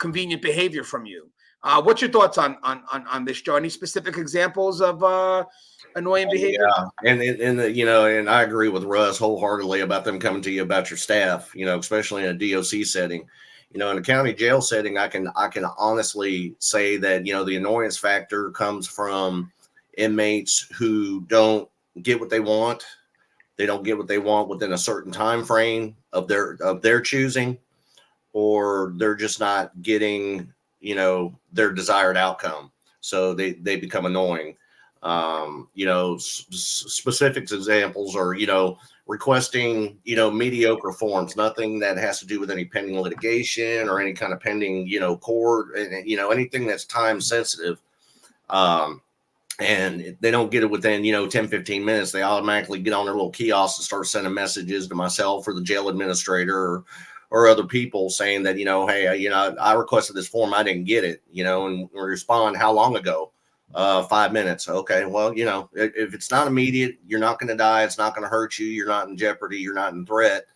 convenient behavior from you. What's your thoughts on this, Joe? Any specific examples of annoying behavior? Yeah, and I agree with Russ wholeheartedly about them coming to you about your staff. Especially in a DOC setting. In a county jail setting, I can honestly say that the annoyance factor comes from inmates who don't get what they want. They don't get what they want within a certain time frame of their choosing, or they're just not getting their desired outcome, so they become annoying. Specific examples are requesting mediocre forms, nothing that has to do with any pending litigation or any kind of pending court, and anything that's time sensitive. And they don't get it within 10-15 minutes. They automatically get on their little kiosk and start sending messages to myself or the jail administrator or other people saying that hey, I requested this form, I didn't get it, and we respond, how long ago? 5 minutes. Okay, well, you know, if it's not immediate, you're not going to die. It's not going to hurt you. You're not in jeopardy. You're not in threat.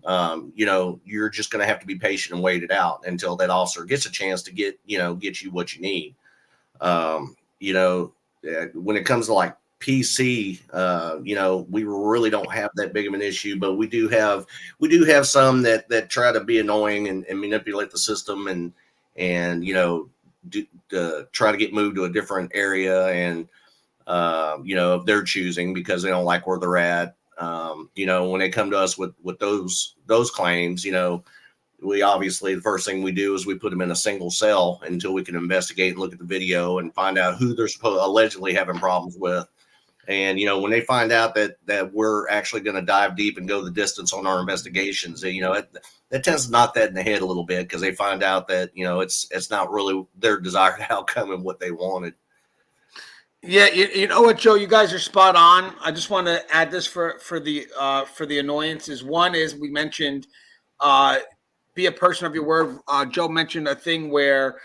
You know, you're just going to have to be patient and wait it out until that officer gets a chance to get you what you need. You know, when it comes to like PC, you know, we really don't have that big of an issue, but we do have some that try to be annoying and manipulate the system and you know, try to get moved to a different area and you know, if they're choosing because they don't like where they're at. You know, when they come to us with those claims, you know, we obviously the first thing we do is we put them in a single cell until we can investigate and look at the video and find out who they're allegedly having problems with. And you know, when they find out that we're actually going to dive deep and go the distance on our investigations, you know, that tends to knock that in the head a little bit because they find out that, you know, it's not really their desired outcome and what they wanted. Yeah, you know what, Joe, you guys are spot on. I just want to add this for the annoyances. One is we mentioned be a person of your word. Joe mentioned a thing where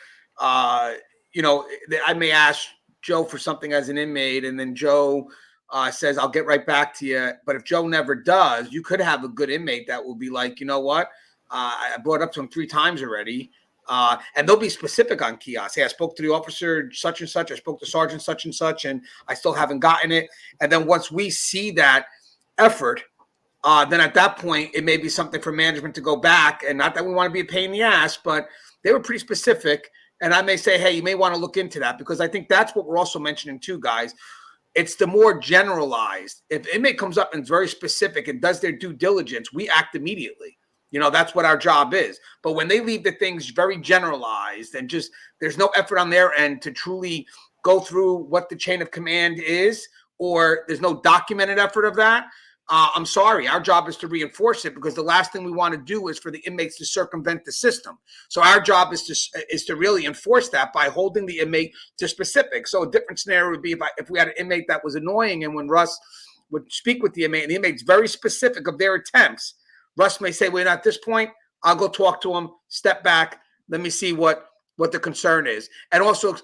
you know, I may ask Joe for something as an inmate, and then Joe says, I'll get right back to you. But if Joe never does, you could have a good inmate that will be like, you know what? I brought it up to him 3 times already. And they'll be specific on kiosk. Hey, I spoke to the officer such and such. I spoke to Sergeant such and such, and I still haven't gotten it. And then once we see that effort, then at that point, it may be something for management to go back. And not that we want to be a pain in the ass, but they were pretty specific. And I may say, hey, you may want to look into that, because I think that's what we're also mentioning too, guys. It's the more generalized. If inmate comes up and is very specific and does their due diligence, we act immediately. You know, that's what our job is. But when they leave the things very generalized and just there's no effort on their end to truly go through what the chain of command is, or there's no documented effort of that, I'm sorry. Our job is to reinforce it, because the last thing we want to do is for the inmates to circumvent the system. So our job is to really enforce that by holding the inmate to specifics. So a different scenario would be if we had an inmate that was annoying, and when Russ would speak with the inmate, and the inmate's very specific of their attempts, Russ may say, well, at this point, I'll go talk to him, step back, let me see what the concern is. And also,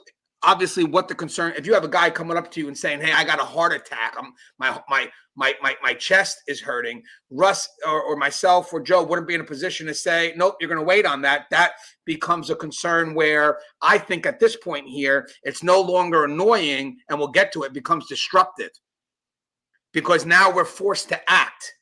obviously, what the concern, if you have a guy coming up to you and saying, hey, I got a heart attack, my chest is hurting, Russ or myself or Joe wouldn't be in a position to say, nope, you're going to wait on that. That becomes a concern where I think at this point here, it's no longer annoying, and we'll get to it, becomes disruptive, because now we're forced to act.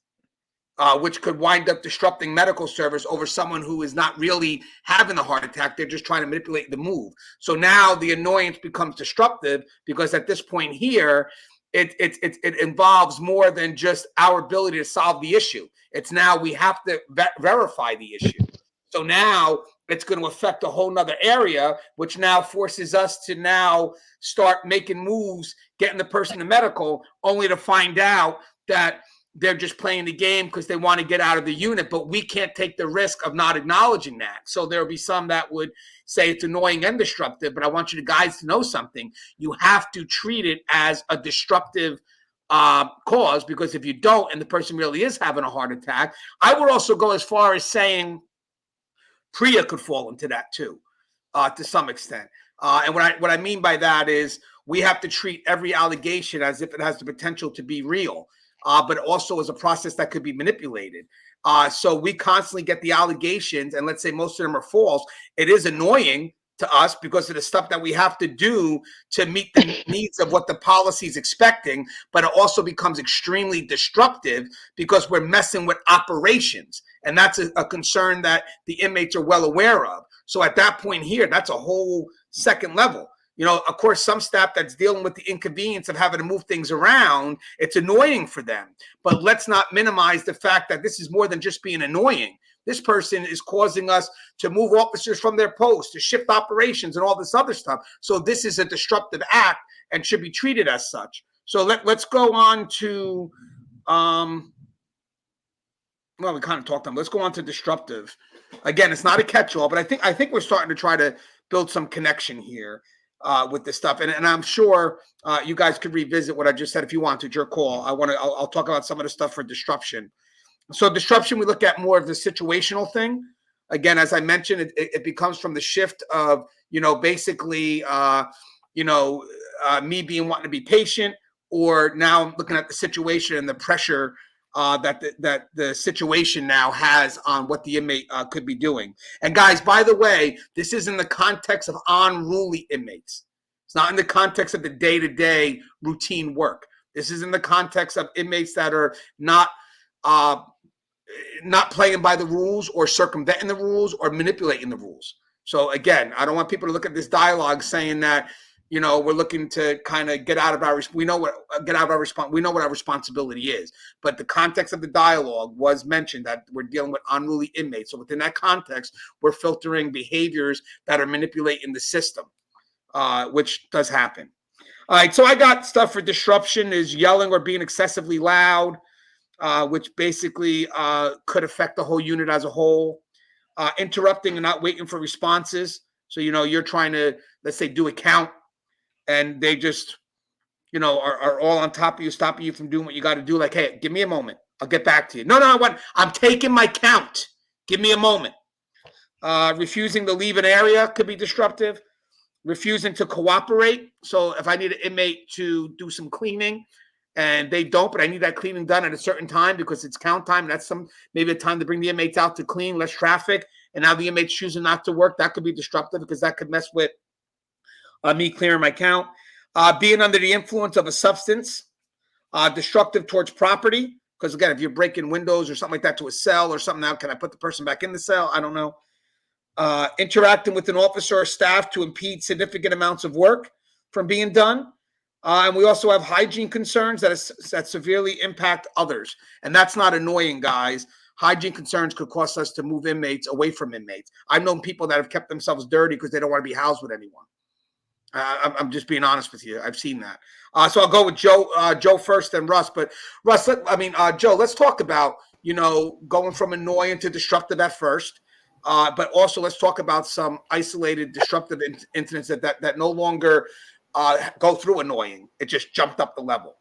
Which could wind up disrupting medical service over someone who is not really having a heart attack. They're just trying to manipulate the move. So now the annoyance becomes disruptive, because at this point here, it involves more than just our ability to solve the issue. It's now we have to verify the issue. So now it's going to affect a whole nother area, which now forces us to now start making moves, getting the person to medical, only to find out that they're just playing the game because they want to get out of the unit, but we can't take the risk of not acknowledging that. So there'll be some that would say it's annoying and disruptive, but I want you guys to know something. You have to treat it as a disruptive cause, because if you don't, and the person really is having a heart attack, I would also go as far as saying PREA could fall into that too, to some extent. And what I mean by that is we have to treat every allegation as if it has the potential to be real. But also as a process that could be manipulated. So we constantly get the allegations, and let's say most of them are false. It is annoying to us because of the stuff that we have to do to meet the needs of what the policy is expecting, but it also becomes extremely disruptive because we're messing with operations. And that's a concern that the inmates are well aware of. So at that point here, that's a whole second level. You know, of course, some staff that's dealing with the inconvenience of having to move things around, it's annoying for them. But let's not minimize the fact that this is more than just being annoying. This person is causing us to move officers from their posts, to shift operations and all this other stuff. So this is a disruptive act and should be treated as such. So let's go on to, well, we kind of talked on. Let's go on to disruptive. Again, it's not a catch-all, but I think we're starting to try to build some connection here. With this stuff, and I'm sure you guys could revisit what I just said if you want to. It's your call. I'll talk about some of the stuff for disruption. So disruption, we look at more of the situational thing. Again, as I mentioned, it becomes from the shift of, you know, basically, you know, me being wanting to be patient, or now I'm looking at the situation and the pressure that the situation now has on what the inmate could be doing. And guys, by the way, this is in the context of unruly inmates. It's not in the context of the day-to-day routine work. This is in the context of inmates that are not playing by the rules, or circumventing the rules, or manipulating the rules. So again, I don't want people to look at this dialogue saying that, you know, we're looking to kind of get out of our, we know what our responsibility is. But the context of the dialogue was mentioned that we're dealing with unruly inmates. So within that context, we're filtering behaviors that are manipulating the system, which does happen. All right, so I got stuff for disruption is yelling or being excessively loud, which basically could affect the whole unit as a whole. Interrupting and not waiting for responses. So, you know, you're trying to, let's say, do a count, and they just, you know, are all on top of you, stopping you from doing what you got to do. Like, hey, give me a moment. I'll get back to you. No, I'm taking my count. Give me a moment. Refusing to leave an area could be disruptive. Refusing to cooperate. So if I need an inmate to do some cleaning and they don't, but I need that cleaning done at a certain time because it's count time. That's maybe a time to bring the inmates out to clean, less traffic. And now the inmate's choosing not to work. That could be disruptive because that could mess with me clearing my count. Being under the influence of a substance, destructive towards property. Because again, if you're breaking windows or something like that to a cell or something, now can I put the person back in the cell? I don't know. Interacting with an officer or staff to impede significant amounts of work from being done. And we also have hygiene concerns that severely impact others. And that's not annoying, guys. Hygiene concerns could cause us to move inmates away from inmates. I've known people that have kept themselves dirty because they don't want to be housed with anyone. I'm just being honest with you. I've seen that. So I'll go with Joe first, then Russ. But Russ, Joe, let's talk about, you know, going from annoying to disruptive at first. But also let's talk about some isolated disruptive incidents that no longer go through annoying. It just jumped up the level.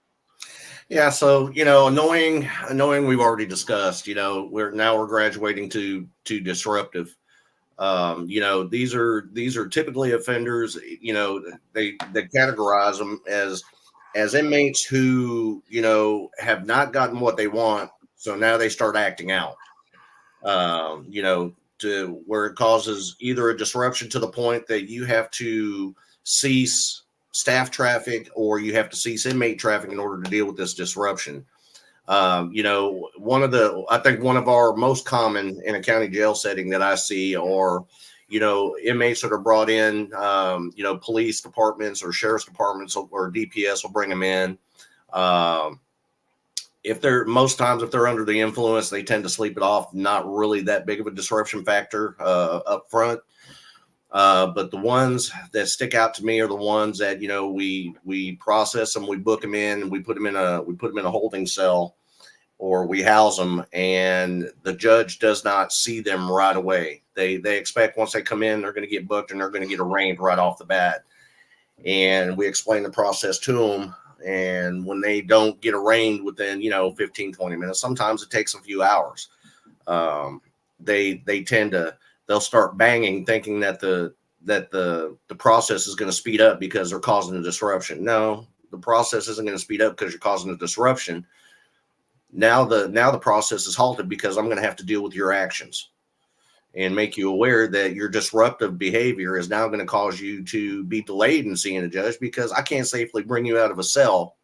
Yeah, so you know, annoying we've already discussed. You know, we're graduating to disruptive. You know, these are typically offenders. You know, they categorize them as inmates who, you know, have not gotten what they want, so now they start acting out. You know, to where it causes either a disruption to the point that you have to cease staff traffic or you have to cease inmate traffic in order to deal with this disruption. You know, I think one of our most common in a county jail setting that I see are, you know, inmates that are brought in, you know, police departments or sheriff's departments or DPS will bring them in. If they're under the influence, they tend to sleep it off. Not really that big of a disruption factor up front. But the ones that stick out to me are the ones that, you know, we process them, we book them in, and we put them in a holding cell, or we house them, and the judge does not see them right away. They expect once they come in, they're going to get booked and they're going to get arraigned right off the bat. And we explain the process to them. And when they don't get arraigned within, you know, 15, 20 minutes, sometimes it takes a few hours. They'll start banging, thinking that the process is going to speed up because they're causing a disruption. No, the process isn't going to speed up because you're causing a disruption. Now the process is halted because I'm going to have to deal with your actions and make you aware that your disruptive behavior is now going to cause you to be delayed in seeing a judge because I can't safely bring you out of a cell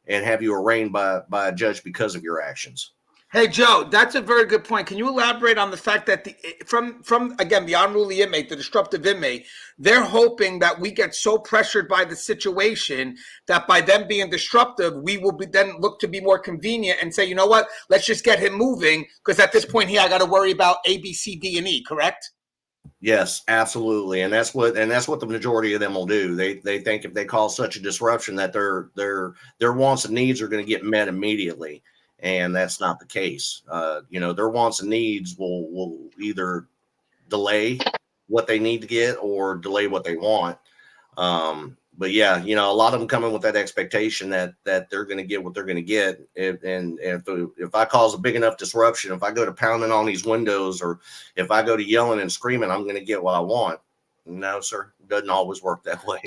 and have you arraigned by a judge because of your actions. Hey, Joe, that's a very good point. Can you elaborate on the fact that from again, the unruly inmate, the disruptive inmate, they're hoping that we get so pressured by the situation that by them being disruptive, we will then look to be more convenient and say, you know what, let's just get him moving because at this point here, I got to worry about A, B, C, D, and E, correct? Yes, absolutely. And that's what the majority of them will do. They think if they cause such a disruption that their wants and needs are going to get met immediately. And that's not the case. You know, their wants and needs will either delay what they need to get or delay what they want. But yeah, you know, a lot of them come in with that expectation that they're going to get what they're going to get. If I cause a big enough disruption, if I go to pounding on these windows, or if I go to yelling and screaming, I'm going to get what I want. No, sir, it doesn't always work that way.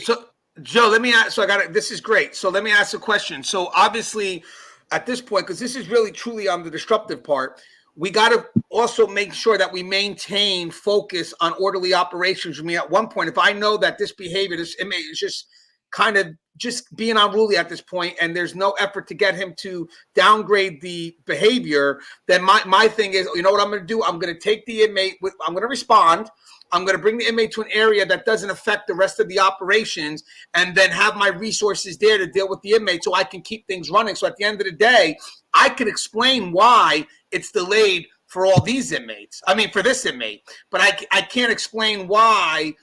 Joe, let me ask. So I got it. This is great. So let me ask a question. So obviously, at this point, because this is really truly on the disruptive part, we got to also make sure that we maintain focus on orderly operations. I mean, at one point, if I know that this behavior, this inmate is just kind of just being unruly at this point, and there's no effort to get him to downgrade the behavior, then my thing is, you know what I'm going to do? I'm going to take the inmate. I'm going to respond. I'm going to bring the inmate to an area that doesn't affect the rest of the operations, and then have my resources there to deal with the inmate so I can keep things running. So at the end of the day, I can explain why it's delayed for all these inmates. I mean, for this inmate, but I can't explain why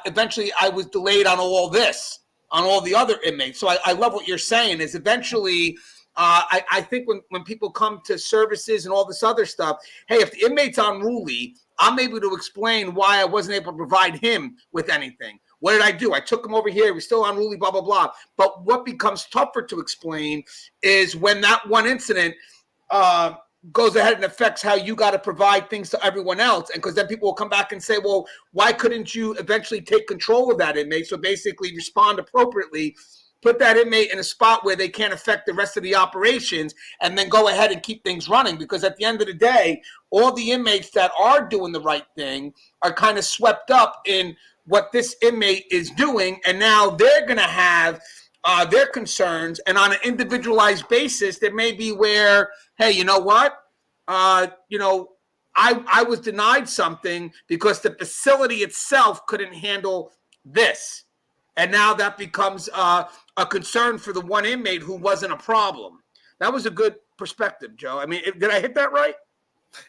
eventually I was delayed on all this, on all the other inmates. So I love what you're saying is eventually I think when people come to services and all this other stuff, hey, if the inmate's unruly, I'm able to explain why I wasn't able to provide him with anything. What did I do? I took him over here. He was still unruly, blah, blah, blah. But what becomes tougher to explain is when that one incident goes ahead and affects how you got to provide things to everyone else. And because then people will come back and say, well, why couldn't you eventually take control of that inmate? So basically respond appropriately, put that inmate in a spot where they can't affect the rest of the operations, and then go ahead and keep things running. Because at the end of the day, all the inmates that are doing the right thing are kind of swept up in what this inmate is doing. And now they're going to have their concerns. And on an individualized basis, there may be where, hey, you know what? I was denied something because the facility itself couldn't handle this. And now that becomes a concern for the one inmate who wasn't a problem. That was a good perspective, Joe. I mean, did I hit that right?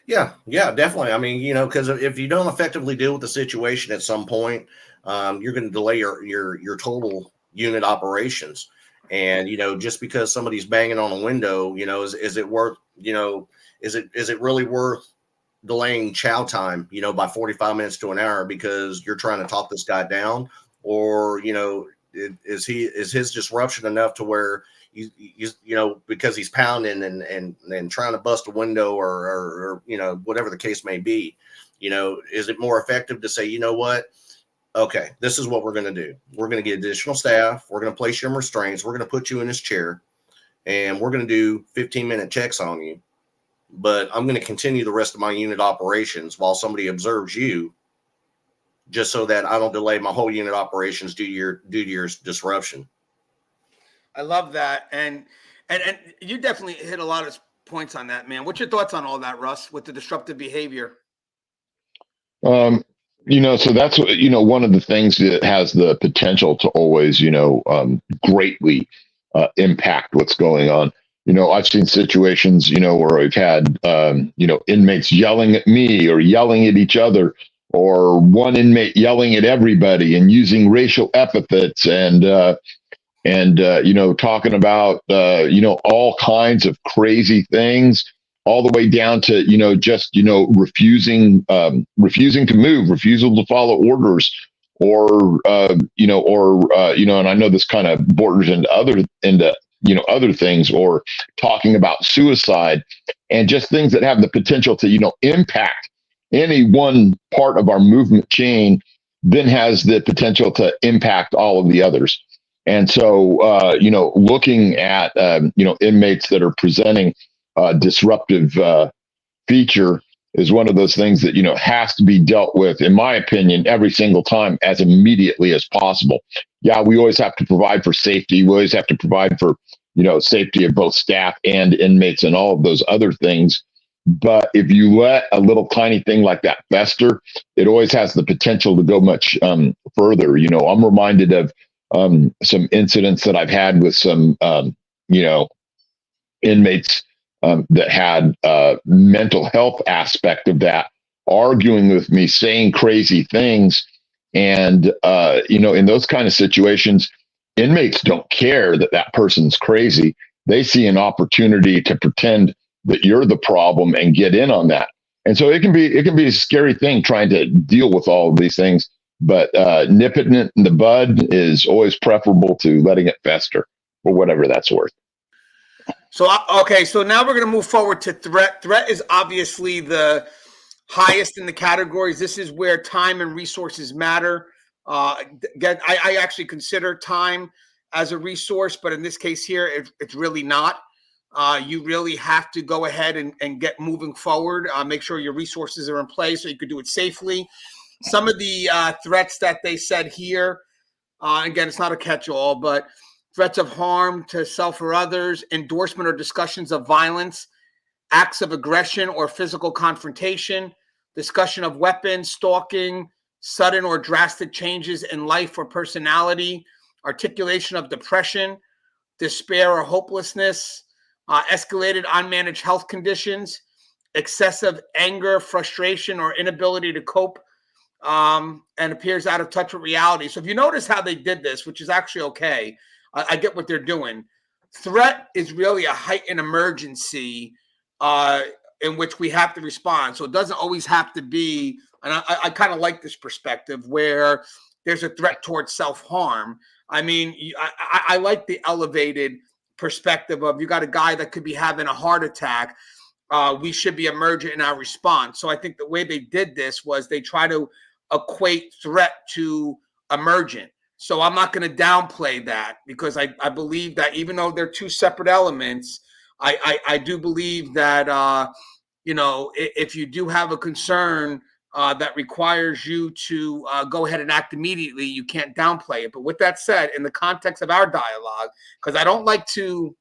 Yeah, definitely. I mean, because if you don't effectively deal with the situation at some point, you're going to delay your total unit operations. And just because somebody's banging on a window, is it worth? Is it really worth delaying chow time? By 45 minutes to an hour because you're trying to talk this guy down, or is his disruption enough to where he's because he's pounding and trying to bust a window or whatever the case may be, is it more effective to say, you know what? Okay, this is what we're going to do. We're going to get additional staff. We're going to place you in restraints. We're going to put you in this chair, and we're going to do 15-minute checks on you. But I'm going to continue the rest of my unit operations while somebody observes you, just so that I don't delay my whole unit operations due to your disruption. I love that, and you definitely hit a lot of points on that, man. What's your thoughts on all that, Russ, with the disruptive behavior? So that's one of the things that has the potential to always, greatly impact what's going on. I've seen situations, where I've had, inmates yelling at me or yelling at each other, or one inmate yelling at everybody and using racial epithets and talking about, all kinds of crazy things, all the way down to, just, refusing to move, refusal to follow orders, or, and I know this kind of borders into other things, or talking about suicide, and just things that have the potential to, impact any one part of our movement chain, then has the potential to impact all of the others. And so, looking at, inmates that are presenting disruptive feature is one of those things that, has to be dealt with, in my opinion, every single time as immediately as possible. Yeah, we always have to provide for safety. We always have to provide for, safety of both staff and inmates and all of those other things. But if you let a little tiny thing like that fester, it always has the potential to go much further. I'm reminded of some incidents that I've had with some, inmates that had mental health aspect of that, arguing with me, saying crazy things. And, in those kind of situations, inmates don't care that that person's crazy. They see an opportunity to pretend that you're the problem and get in on that. And so it can be a scary thing trying to deal with all of these things. But nipping it in the bud is always preferable to letting it fester, for whatever that's worth. So, okay, so now we're going to move forward to threat. Threat is obviously the highest in the categories. This is where time and resources matter. Again, I actually consider time as a resource, but in this case here, it's really not. You really have to go ahead and get moving forward. Make sure your resources are in place so you could do it safely. Some of the threats that they said here, again, it's not a catch-all, but threats of harm to self or others, endorsement or discussions of violence, acts of aggression or physical confrontation, discussion of weapons, stalking, sudden or drastic changes in life or personality, articulation of depression, despair or hopelessness, escalated unmanaged health conditions, excessive anger, frustration, or inability to cope, and appears out of touch with reality. So if you notice how they did this, which is actually okay, I get what they're doing. Threat is really a heightened emergency in which we have to respond. So it doesn't always have to be, and I kind of like this perspective where there's a threat towards self-harm. I mean, I like the elevated perspective of you got a guy that could be having a heart attack. We should be emergent in our response. So I think the way they did this was they try to equate threat to emergent. So I'm not going to downplay that because I believe that even though they're two separate elements, I do believe that, if you do have a concern that requires you to go ahead and act immediately, you can't downplay it. But with that said, in the context of our dialogue, because I don't like to,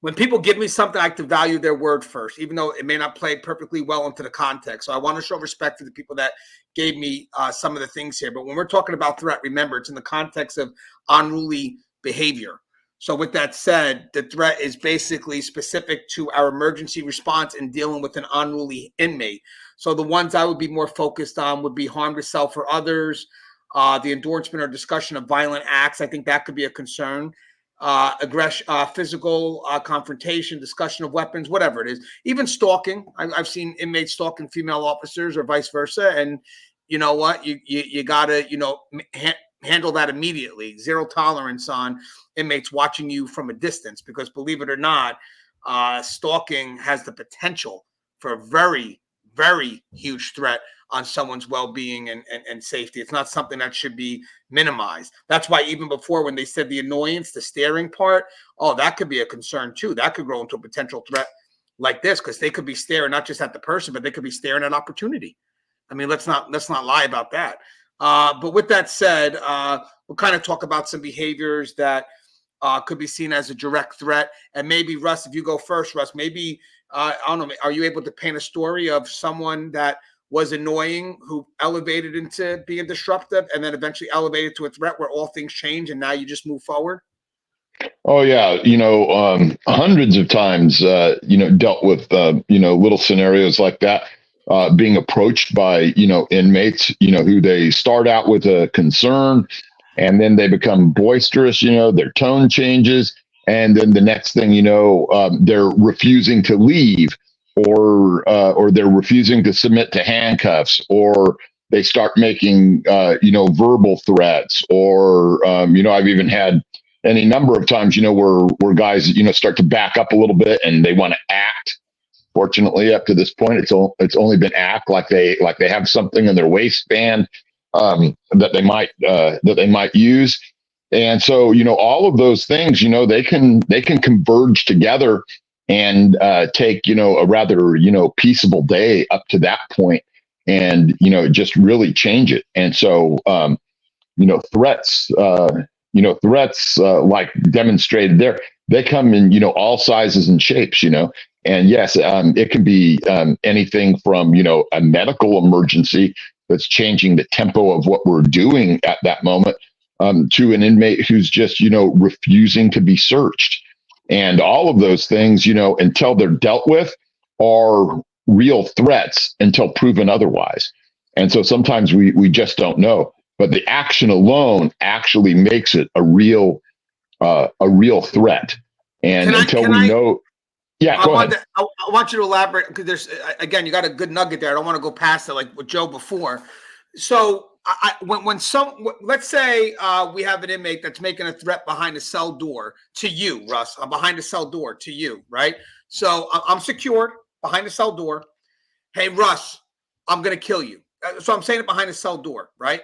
when people give me something, I like to value their word first, even though it may not play perfectly well into the context. So I want to show respect to the people that gave me some of the things here. But when we're talking about threat, remember, it's in the context of unruly behavior. So with that said, the threat is basically specific to our emergency response in dealing with an unruly inmate. So the ones I would be more focused on would be harm to self or others, the endorsement or discussion of violent acts. I think that could be a concern. Aggression, physical confrontation, discussion of weapons, whatever it is, even stalking. I've seen inmates stalking female officers or vice versa. And you know what? You got to, handle that immediately. Zero tolerance on inmates watching you from a distance, because believe it or not, stalking has the potential for a very, very huge threat on someone's well-being and safety. It's not something that should be minimized. That's why even before when they said the annoyance, the staring part, that could be a concern too. That could grow into a potential threat like this, because they could be staring not just at the person, but they could be staring at opportunity. I mean, let's not lie about that. But with that said, we'll kind of talk about some behaviors that could be seen as a direct threat. And maybe, Russ, if you go first, Russ, maybe, I don't know, are you able to paint a story of someone that was annoying who elevated into being disruptive and then eventually elevated to a threat where all things change and now you just move forward? Oh yeah, hundreds of times, dealt with, little scenarios like that, being approached by, inmates, who they start out with a concern, and then they become boisterous. Their tone changes, and then the next thing they're refusing to leave, or they're refusing to submit to handcuffs, or they start making, verbal threats, or I've even had any number of times, where guys, start to back up a little bit and they want to act. Fortunately, up to this point, it's only been act like they have something in their waistband that they might use. And so, all of those things, they can converge together and take, a rather, peaceable day up to that point, and just really change it. And so, threats, like demonstrated there, they come in, all sizes and shapes, and yes, it can be anything from, a medical emergency that's changing the tempo of what we're doing at that moment, to an inmate who's just, refusing to be searched. And all of those things, until they're dealt with, are real threats until proven otherwise. And so sometimes we just don't know. But the action alone actually makes it a real threat. And until we know, yeah, go ahead. I want you to elaborate, because there's, again, you got a good nugget there. I don't want to go past it like with Joe before. So let's say we have an inmate that's making a threat behind a cell door to you, Russ. I'm behind a cell door to you, right? So I'm secured behind a cell door. Hey, Russ, I'm going to kill you. So I'm saying it behind a cell door, right?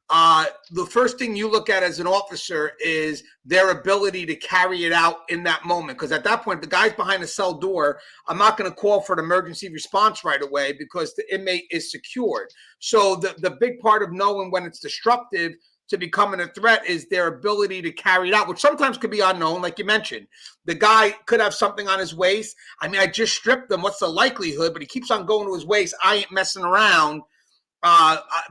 the first thing you look at as an officer is their ability to carry it out in that moment. Because at that point, the guy's behind the cell door. I'm not going to call for an emergency response right away because the inmate is secured. So the big part of knowing when it's disruptive to becoming a threat is their ability to carry it out, which sometimes could be unknown, like you mentioned. The guy could have something on his waist. I mean, I just stripped him. What's the likelihood? But he keeps on going to his waist. I ain't messing around.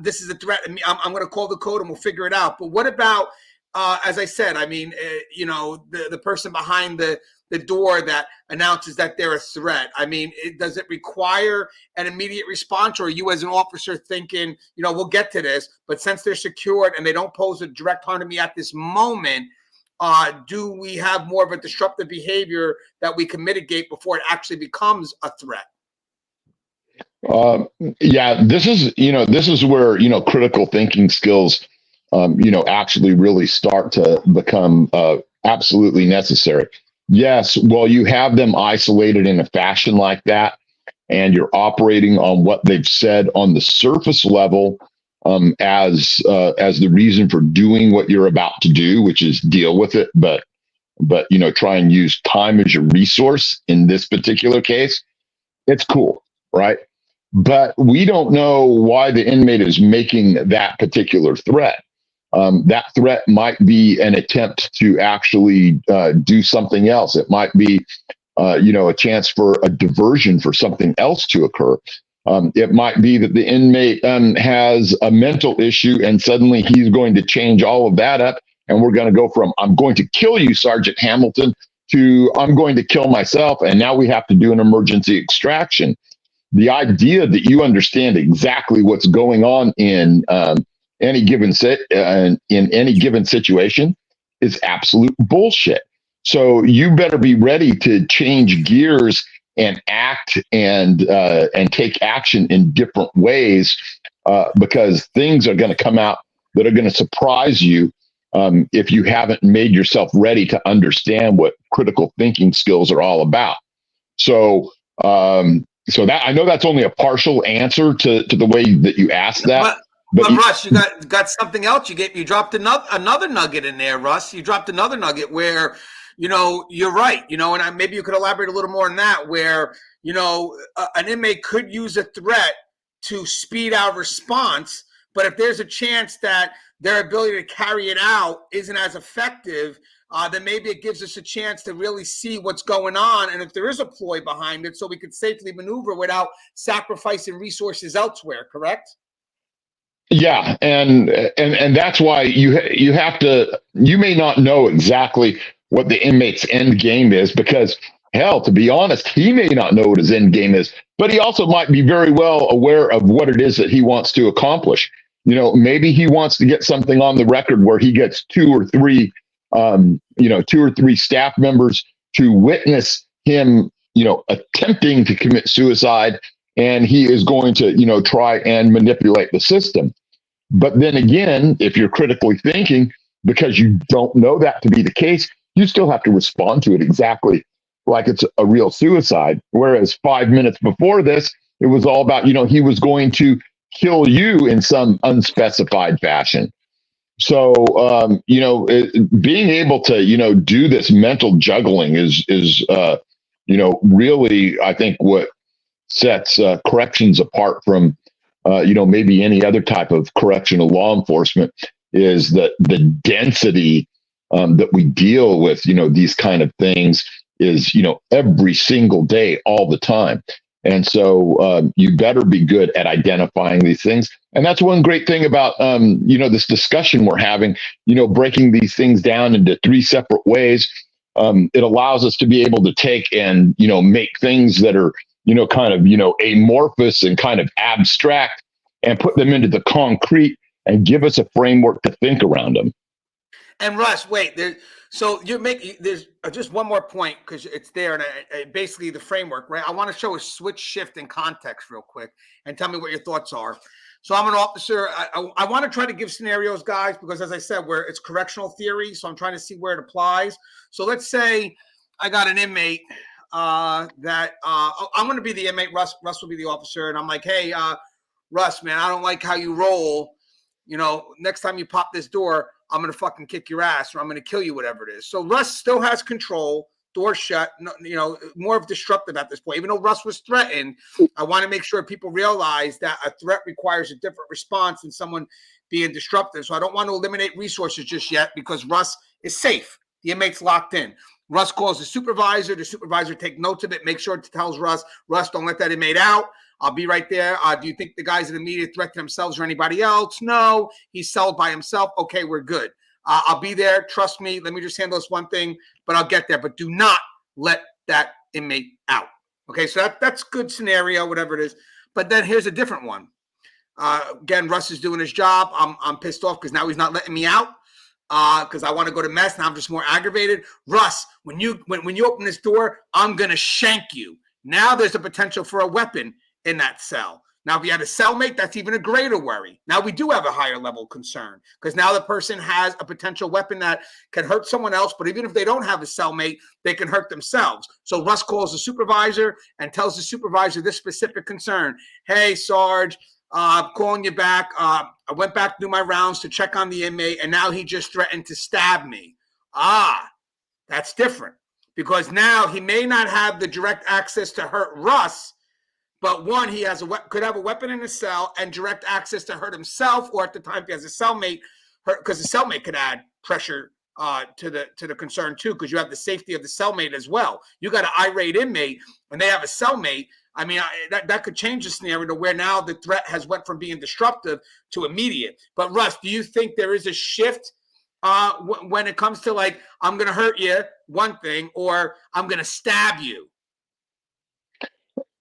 This is a threat. I'm going to call the code and we'll figure it out. But what about, as I said, I mean, the person behind the door that announces that they're a threat? I mean, does it require an immediate response, or are you as an officer thinking, we'll get to this, but since they're secured and they don't pose a direct harm to me at this moment, do we have more of a disruptive behavior that we can mitigate before it actually becomes a threat? Yeah, this is where, critical thinking skills, actually really start to become absolutely necessary. Yes, well, you have them isolated in a fashion like that, and you're operating on what they've said on the surface level as the reason for doing what you're about to do, which is deal with it, but try and use time as your resource in this particular case. It's cool, right? But we don't know why the inmate is making that particular threat. That threat might be an attempt to actually do something else. It might be, a chance for a diversion for something else to occur. It might be that the inmate has a mental issue and suddenly he's going to change all of that up. And we're going to go from, I'm going to kill you, Sergeant Hamilton, to I'm going to kill myself. And now we have to do an emergency extraction. The idea that you understand exactly what's going on in any given situation is absolute bullshit. So you better be ready to change gears and act and take action in different ways because things are going to come out that are going to surprise you if you haven't made yourself ready to understand what critical thinking skills are all about. So that I know that's only a partial answer to the way that you asked that. But Russ, you got something else. You dropped another nugget in there, Russ. You dropped another nugget where, you're right. And maybe you could elaborate a little more on that, where, an inmate could use a threat to speed our response. But if there's a chance that their ability to carry it out isn't as effective, then maybe it gives us a chance to really see what's going on and if there is a ploy behind it, so we could safely maneuver without sacrificing resources elsewhere. Correct? Yeah, and that's why you have to. You may not know exactly what the inmate's end game is because, hell, to be honest, he may not know what his end game is, but he also might be very well aware of what it is that he wants to accomplish. Maybe he wants to get something on the record where he gets two or three staff members to witness him, attempting to commit suicide, and he is going to, try and manipulate the system. But then again, if you're critically thinking, because you don't know that to be the case, you still have to respond to it exactly like it's a real suicide. Whereas 5 minutes before this, it was all about, he was going to kill you in some unspecified fashion. So, being able to, do this mental juggling is really, I think, what sets corrections apart from, maybe any other type of correctional law enforcement is that the density that we deal with, these kind of things is, every single day, all the time. And so you better be good at identifying these things. And that's one great thing about, this discussion we're having, breaking these things down into three separate ways. It allows us to be able to take and, make things that are, kind of, amorphous and kind of abstract and put them into the concrete and give us a framework to think around them. And Russ, wait, there's just one more point because it's there, and basically the framework, right? I want to show a switch shift in context real quick and tell me what your thoughts are. So I'm an officer. I want to try to give scenarios, guys, because as I said, where it's correctional theory, so I'm trying to see where it applies. So let's say I got an inmate that I'm going to be the inmate. Russ will be the officer, and I'm like, hey, Russ, man, I don't like how you roll. you know, next time you pop this door, I'm going to fucking kick your ass or I'm going to kill you, whatever it is. So Russ still has control, door shut, you know, more of disruptive at this point. Even though Russ was threatened, I want to make sure people realize that a threat requires a different response than someone being disruptive. So I don't want to eliminate resources just yet because Russ is safe. The inmate's locked in. Russ calls the supervisor take notes of it, make sure it tells Russ, don't let that inmate out. I'll be right there. Do you think the guy's an immediate threat to themselves or anybody else? No, he's celled by himself. Okay, we're good. I'll be there. Trust me. Let me just handle this one thing, but I'll get there. But do not let that inmate out. Okay, so that's good scenario, whatever it is. But then here's a different one. Again, Russ is doing his job. I'm pissed off because now he's not letting me out because I want to go to mess. Now I'm just more aggravated. Russ, when you open this door, I'm gonna shank you. Now there's a potential for a weapon in that cell. Now, if you had a cellmate, that's even a greater worry. Now we do have a higher level concern because now the person has a potential weapon that can hurt someone else, but even if they don't have a cellmate, they can hurt themselves. So Russ calls the supervisor and tells the supervisor this specific concern. Hey, Sarge, I'm calling you back. I went back to do my rounds to check on the inmate, and now he just threatened to stab me. That's different because now he may not have the direct access to hurt Russ, but one, he has could have a weapon in his cell and direct access to hurt himself, or at the time if he has a cellmate, because the cellmate could add pressure to the concern too, because you have the safety of the cellmate as well. You got an irate inmate and they have a cellmate. I mean, that could change the scenario to where now the threat has went from being disruptive to immediate. But Russ, do you think there is a shift when it comes to like, I'm going to hurt you, one thing, or I'm going to stab you?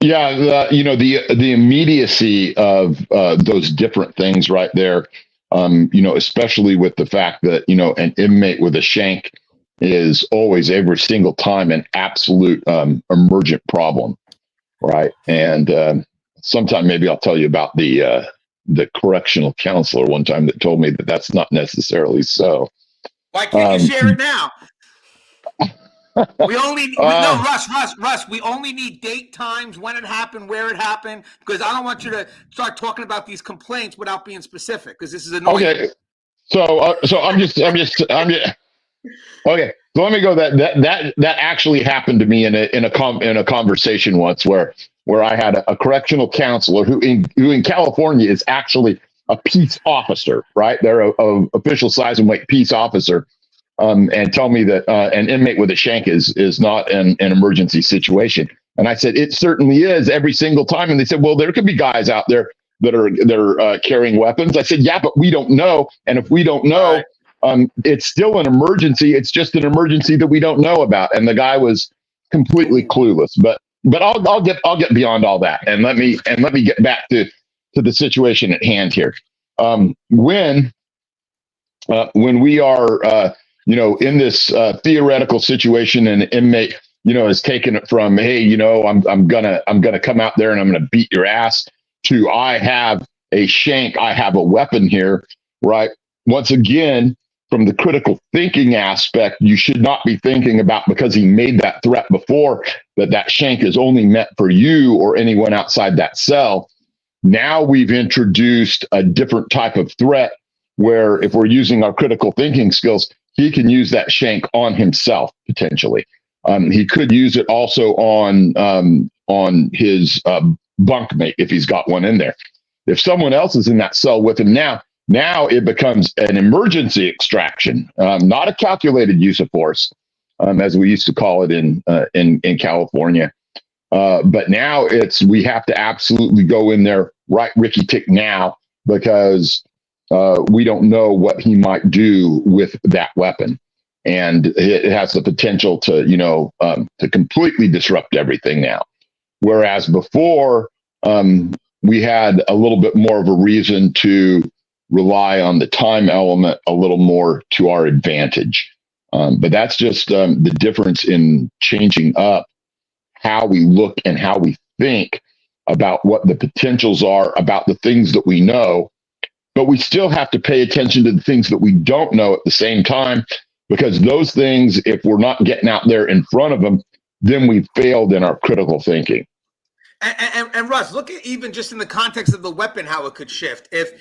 Yeah, the immediacy of those different things right there, especially with the fact that, an inmate with a shank is always every single time an absolute emergent problem, right? And sometime maybe I'll tell you about the correctional counselor one time that told me that that's not necessarily so. Why can't you share it now? We only Russ. We only need date, times, when it happened, where it happened, because I don't want you to start talking about these complaints without being specific, because this is annoying. Okay, so I'm just okay. So let me go. That actually happened to me in a conversation once where I had a correctional counselor who in California is actually a peace officer, right? They're a official size and weight peace officer. And tell me that an inmate with a shank is not an emergency situation. And I said, it certainly is every single time. And they said, well, there could be guys out there that are carrying weapons. I said, yeah, but we don't know. And if we don't know, it's still an emergency. It's just an emergency that we don't know about. And the guy was completely clueless. But I'll get beyond all that. And let me get back to the situation at hand here. When we are in this theoretical situation, and an inmate, has taken it from, hey, I'm gonna come out there and I'm gonna beat your ass, to I have a shank, I have a weapon here, right? Once again, from the critical thinking aspect, you should not be thinking about, because he made that threat before, that shank is only meant for you or anyone outside that cell. Now we've introduced a different type of threat where, if we're using our critical thinking skills, he can use that shank on himself potentially. He could use it also on his bunkmate if he's got one in there. If someone else is in that cell with him now it becomes an emergency extraction, not a calculated use of force, as we used to call it in California. But now we have to absolutely go in there right Ricky tick now, because we don't know what he might do with that weapon, and it has the potential to completely disrupt everything now. Whereas before, we had a little bit more of a reason to rely on the time element a little more to our advantage. But that's just the difference in changing up how we look and how we think about what the potentials are about the things that we know. But we still have to pay attention to the things that we don't know at the same time, because those things, if we're not getting out there in front of them, then we've failed in our critical thinking. And Russ, look at even just in the context of the weapon, how it could shift. If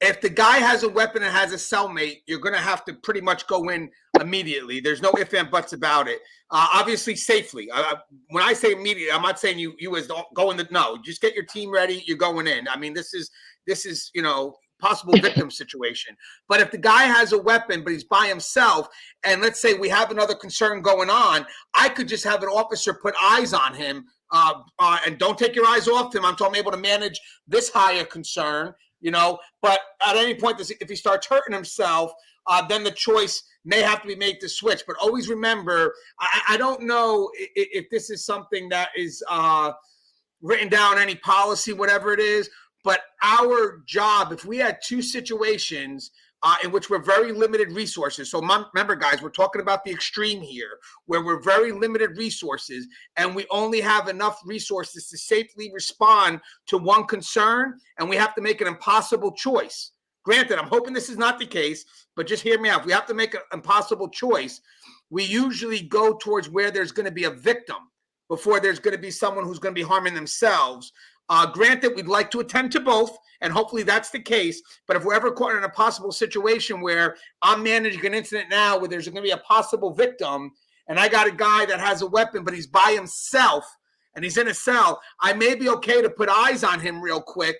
if the guy has a weapon and has a cellmate, you're going to have to pretty much go in immediately. There's no ifs and buts about it. Obviously, safely. When I say immediately, I'm not saying you as go in the no. Just get your team ready. You're going in. I mean, this is possible victim situation. But if the guy has a weapon, but he's by himself, and let's say we have another concern going on, I could just have an officer put eyes on him, and don't take your eyes off him until I'm able to manage this higher concern, But at any point, if he starts hurting himself, then the choice may have to be made to switch. But always remember, I don't know if this is something that is written down, any policy, whatever it is, but our job, if we had two situations in which we're very limited resources. So remember, guys, we're talking about the extreme here, where we're very limited resources and we only have enough resources to safely respond to one concern, and we have to make an impossible choice. Granted, I'm hoping this is not the case, but just hear me out. If we have to make an impossible choice, we usually go towards where there's going to be a victim before there's going to be someone who's going to be harming themselves. Granted, we'd like to attend to both, and hopefully that's the case. But if we're ever caught in a possible situation where I'm managing an incident now where there's going to be a possible victim, and I got a guy that has a weapon, but he's by himself and he's in a cell, I may be okay to put eyes on him real quick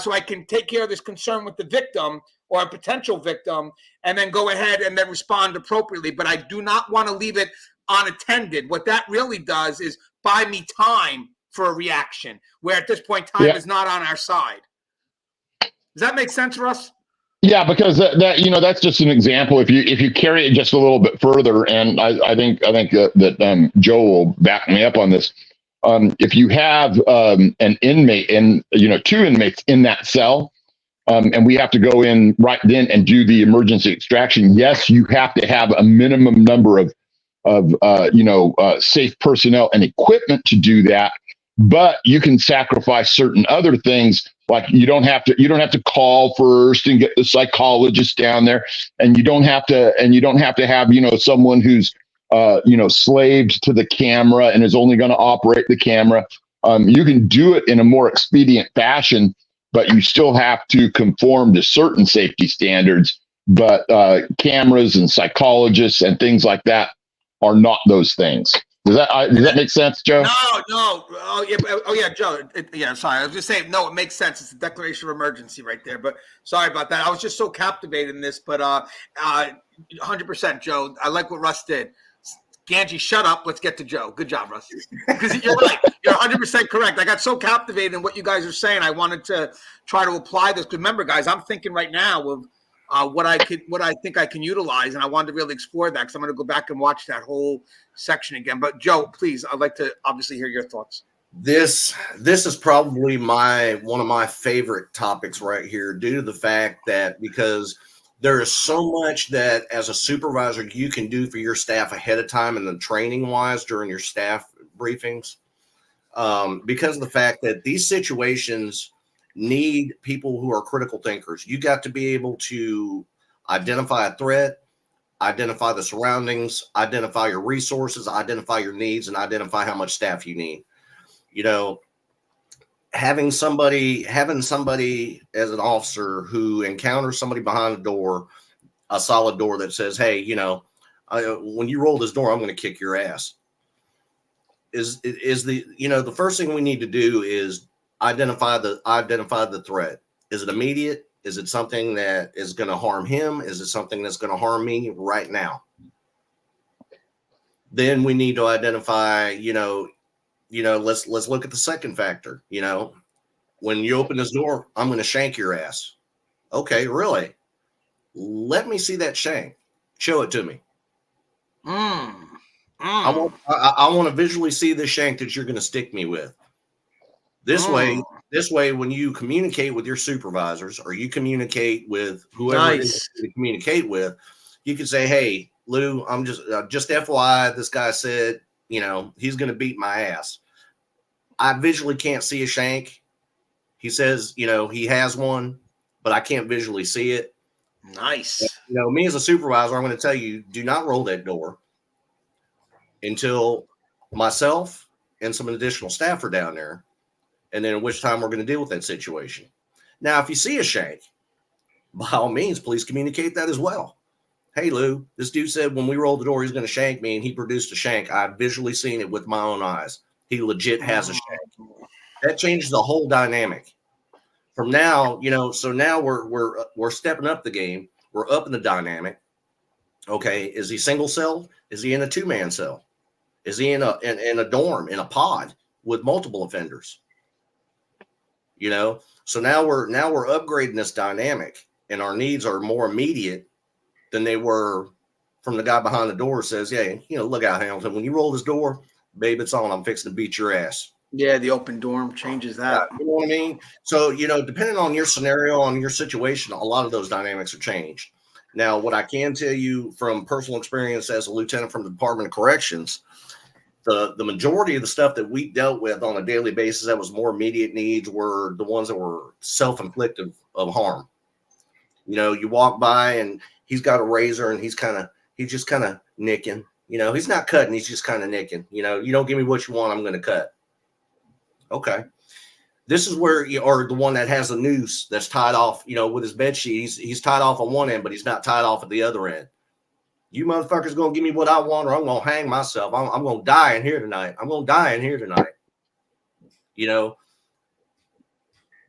so I can take care of this concern with the victim or a potential victim, and then go ahead and then respond appropriately. But I do not want to leave it unattended. What that really does is buy me time for a reaction, where at this point time is not on our side. Does that make sense, Russ? Yeah, because that's just an example. If you carry it just a little bit further, and I think that Joe will back me up on this. If you have an inmate and two inmates in that cell, and we have to go in right then and do the emergency extraction, yes, you have to have a minimum number of safe personnel and equipment to do that. But you can sacrifice certain other things, like you don't have to call first and get the psychologist down there, and you don't have to have someone who's slaved to the camera and is only going to operate the camera. You can do it in a more expedient fashion, but you still have to conform to certain safety standards. But cameras and psychologists and things like that are not those things. Does that make sense, Joe? No. Oh yeah, Joe. Sorry. I was just saying, no, it makes sense. It's a declaration of emergency right there. But sorry about that. I was just so captivated in this. But 100%, Joe. I like what Russ did. Gangi, shut up. Let's get to Joe. Good job, Russ. Because you're right. You're 100% correct. I got so captivated in what you guys are saying. I wanted to try to apply this. Because remember, guys, I'm thinking right now of what I think I can utilize, and I wanted to really explore that because I'm going to go back and watch that whole section again. But Joe, please, I'd like to obviously hear your thoughts. This is probably one of my favorite topics right here, due to the fact that because there is so much that as a supervisor you can do for your staff ahead of time and then training wise during your staff briefings, because of the fact that these situations need people who are critical thinkers. You got to be able to identify a threat, identify the surroundings, identify your resources, identify your needs, and identify how much staff you need. Having somebody as an officer who encounters somebody behind a door, a solid door that says, hey, when you roll this door, I'm going to kick your ass, is the first thing we need to do is identify the threat. Is it immediate? Is it something that is going to harm him? Is it something that's going to harm me right now? Then we need to identify, let's look at the second factor. When you open this door, I'm going to shank your ass. Okay, really? Let me see that shank. Show it to me. I want to visually see the shank that you're going to stick me with. This way, when you communicate with your supervisors or you communicate with whoever it is to communicate with, you can say, "Hey, Lou, I'm just FYI, this guy said, he's going to beat my ass. I visually can't see a shank. He says, he has one, but I can't visually see it. Nice. Me as a supervisor, I'm going to tell you, do not roll that door until myself and some additional staff are down there. And then at which time we're going to deal with that situation. Now, if you see a shank, by all means, please communicate that as well. Hey, Lou, this dude said when we rolled the door, he's going to shank me, and he produced a shank. I've visually seen it with my own eyes. He legit has a shank. That changes the whole dynamic. From now, so now we're stepping up the game. We're up in the dynamic. Okay, is he single cell? Is he in a 2-man cell? Is he in a dorm, in a pod with multiple offenders? So now we're upgrading this dynamic, and our needs are more immediate than they were from the guy behind the door who says, "Yeah, look out, Hamilton. When you roll this door, babe, it's on. I'm fixing to beat your ass." Yeah, the open dorm changes that. You know what I mean? So, depending on your scenario, on your situation, a lot of those dynamics are changed. Now, what I can tell you from personal experience as a lieutenant from the Department of Corrections, the majority of the stuff that we dealt with on a daily basis that was more immediate needs were the ones that were self-inflicted of harm. You walk by and he's got a razor and he's just kind of nicking. He's not cutting, he's just kind of nicking. You don't give me what you want, I'm going to cut. Okay. This is where or the one that has a noose that's tied off, with his bed sheet. He's tied off on one end, but he's not tied off at the other end. You motherfuckers going to give me what I want, or I'm going to hang myself. I'm going to die in here tonight.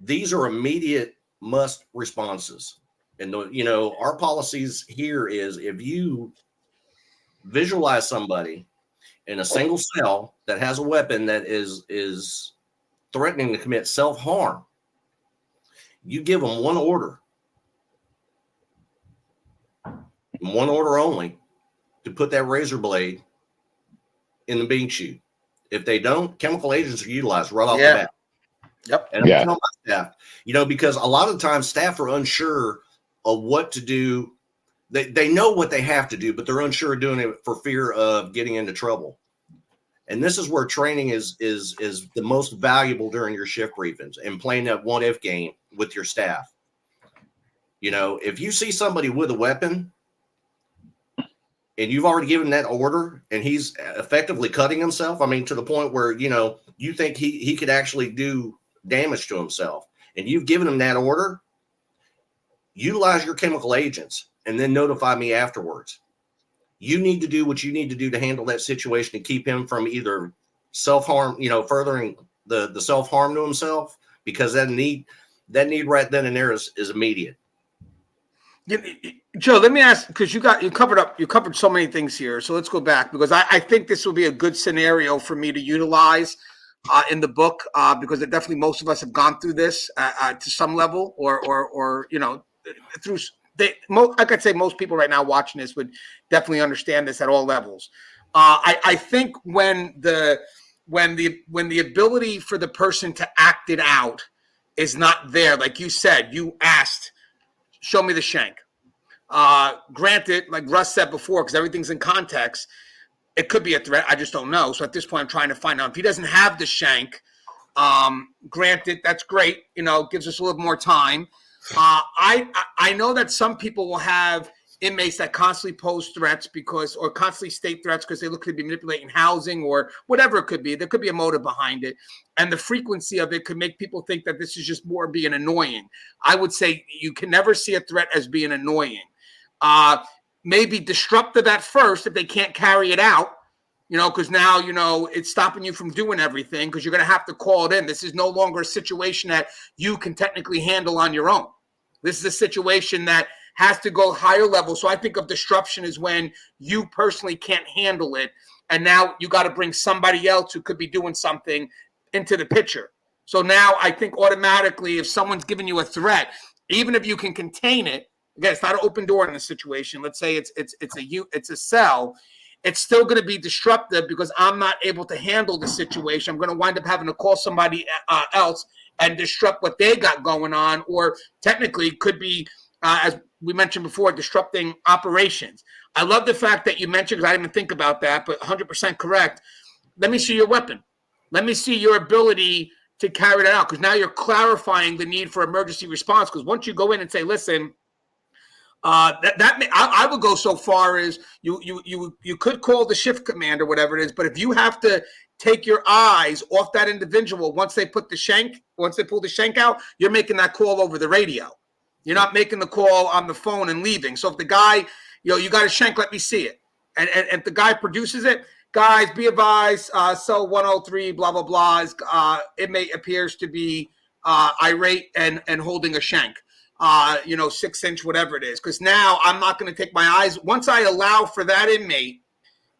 These are immediate must responses. And, our policies here is if you visualize somebody in a single cell that has a weapon that is threatening to commit self-harm, you give them one order only, to put that razor blade in the bean chute. If they don't, chemical agents are utilized right off the bat. Yep. And I tell my staff, because a lot of the times staff are unsure of what to do. They know what they have to do, but they're unsure of doing it for fear of getting into trouble. And this is where training is the most valuable during your shift briefings and playing that what if game with your staff. If you see somebody with a weapon and you've already given that order and he's effectively cutting himself, to the point where, you think he could actually do damage to himself, and you've given him that order, utilize your chemical agents and then notify me afterwards. You need to do what you need to do to handle that situation and keep him from either self-harm, furthering the self-harm to himself, because that need right then and there is immediate. Joe, let me ask, because you covered so many things here. So let's go back, because I think this will be a good scenario for me to utilize in the book, because definitely most of us have gone through this to some level, or through. I could say most people right now watching this would definitely understand this at all levels. I think when the ability for the person to act it out is not there, like you said, you asked, show me the shank. Granted, like Russ said before, because everything's in context, it could be a threat. I just don't know. So at this point, I'm trying to find out if he doesn't have the shank. Granted, that's great. Gives us a little more time. I know that some people will have inmates that constantly pose threats or constantly state threats because they look to be manipulating housing or whatever it could be. There could be a motive behind it. And the frequency of it could make people think that this is just more being annoying. I would say you can never see a threat as being annoying. Maybe disruptive at first if they can't carry it out, because now, it's stopping you from doing everything because you're going to have to call it in. This is no longer a situation that you can technically handle on your own. This is a situation that has to go higher level. So I think of disruption as when you personally can't handle it, and now you got to bring somebody else who could be doing something into the picture. So now I think automatically if someone's giving you a threat, even if you can contain it, again, it's not an open door in this situation. Let's say it's a cell. It's still going to be disruptive because I'm not able to handle the situation. I'm going to wind up having to call somebody else and disrupt what they got going on, or technically could be, as we mentioned before, disrupting operations. I love the fact that you mentioned, because I didn't even think about that, but 100% correct. Let me see your weapon. Let me see your ability to carry that out, because now you're clarifying the need for emergency response. Because once you go in and say, listen, I would go so far as you could call the shift command or whatever it is, but if you have to take your eyes off that individual once they pull the shank out, you're making that call over the radio. You're not making the call on the phone and leaving. So if the guy, you got a shank, let me see it. And if the guy produces it, guys, be advised, cell 103, blah, blah, blah, inmate appears to be irate and holding a shank, 6-inch, whatever it is. Because now I'm not going to take my eyes. Once I allow for that inmate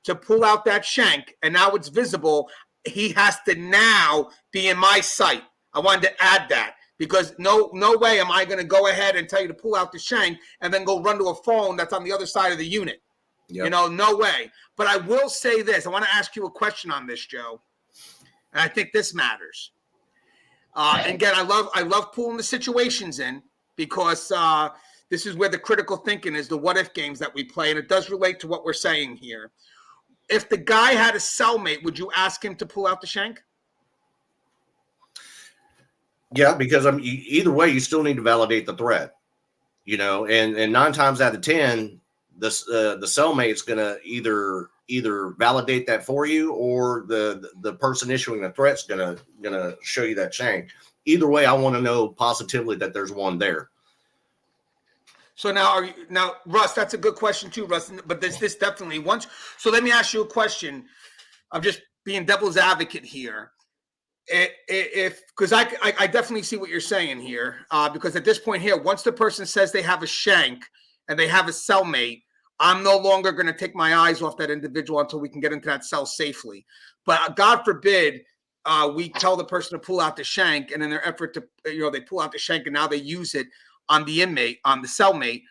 to pull out that shank, and now it's visible, he has to now be in my sight. I wanted to add that. Because no way am I going to go ahead and tell you to pull out the shank and then go run to a phone that's on the other side of the unit. Yep. No way. But I will say this. I want to ask you a question on this, Joe. And I think this matters. And again, I love pulling the situations in because this is where the critical thinking is, the what-if games that we play. And it does relate to what we're saying here. If the guy had a cellmate, would you ask him to pull out the shank? Yeah, because either way, you still need to validate the threat, and 9 times out of 10, the cellmate's gonna either validate that for you, or the person issuing the threat's gonna show you that shank. Either way, I want to know positively that there's one there. So now, Russ, that's a good question too, Russ. But this definitely once. So let me ask you a question. I'm just being devil's advocate here. Because I definitely see what you're saying here, because at this point here, once the person says they have a shank and they have a cellmate, I'm no longer going to take my eyes off that individual until we can get into that cell safely. But God forbid we tell the person to pull out the shank, and in their effort to, they pull out the shank and now they use it on the inmate, on the cellmate.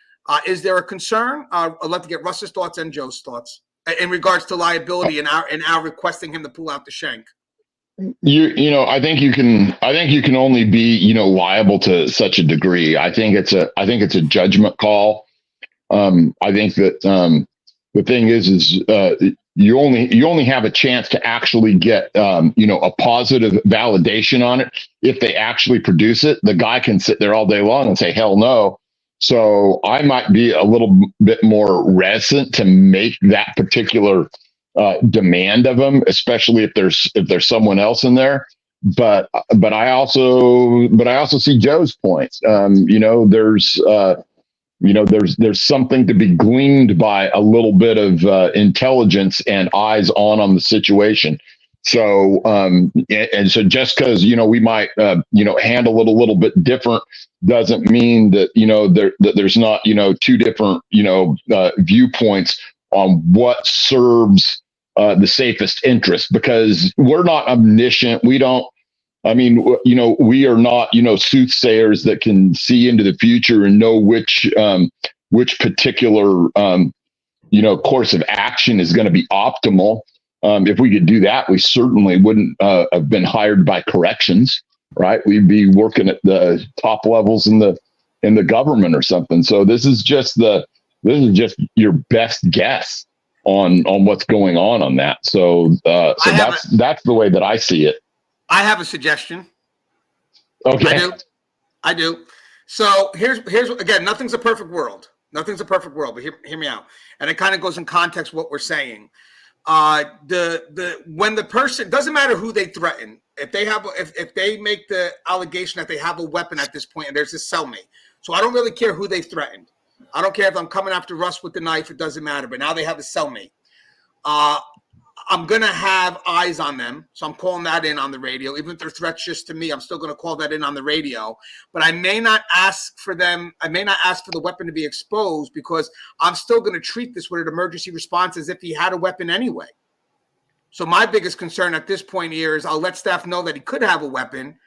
Is there a concern? I'd love to get Russ's thoughts and Joe's thoughts in regards to liability and our requesting him to pull out the shank. I think you can only be, liable to such a degree. I think it's a judgment call. I think that the thing is you only have a chance to actually get, a positive validation on it if they actually produce it. The guy can sit there all day long and say, hell no. So I might be a little bit more reticent to make that particular demand of them, especially if there's someone else in there. But I also see Joe's points. There's something to be gleaned by a little bit of intelligence and eyes on the situation. So and so just because we might handle it a little bit different doesn't mean that that there's not two different viewpoints on what serves the safest interest, because we're not omniscient. We don't. I mean, we are not, soothsayers that can see into the future and know which particular, course of action is going to be optimal. If we could do that, we certainly wouldn't have been hired by corrections, right? We'd be working at the top levels in the government or something. So this is just your best guess on what's going on that. So that's the way that I see it. I have a suggestion. Okay. I do. So here's again, nothing's a perfect world. Nothing's a perfect world, but hear me out. And it kind of goes in context what we're saying. When the person, doesn't matter who they threaten, if they make the allegation that they have a weapon at this point and there's a cellmate. So I don't really care who they threatened. I don't care if I'm coming after Russ with the knife, it doesn't matter. But now they have a cellmate. I'm going to have eyes on them. So I'm calling that in on the radio. Even if they're threats just to me, I'm still going to call that in on the radio. But I may not ask for them. I may not ask for the weapon to be exposed, because I'm still going to treat this with an emergency response as if he had a weapon anyway. So my biggest concern at this point here is I'll let staff know that he could have a weapon.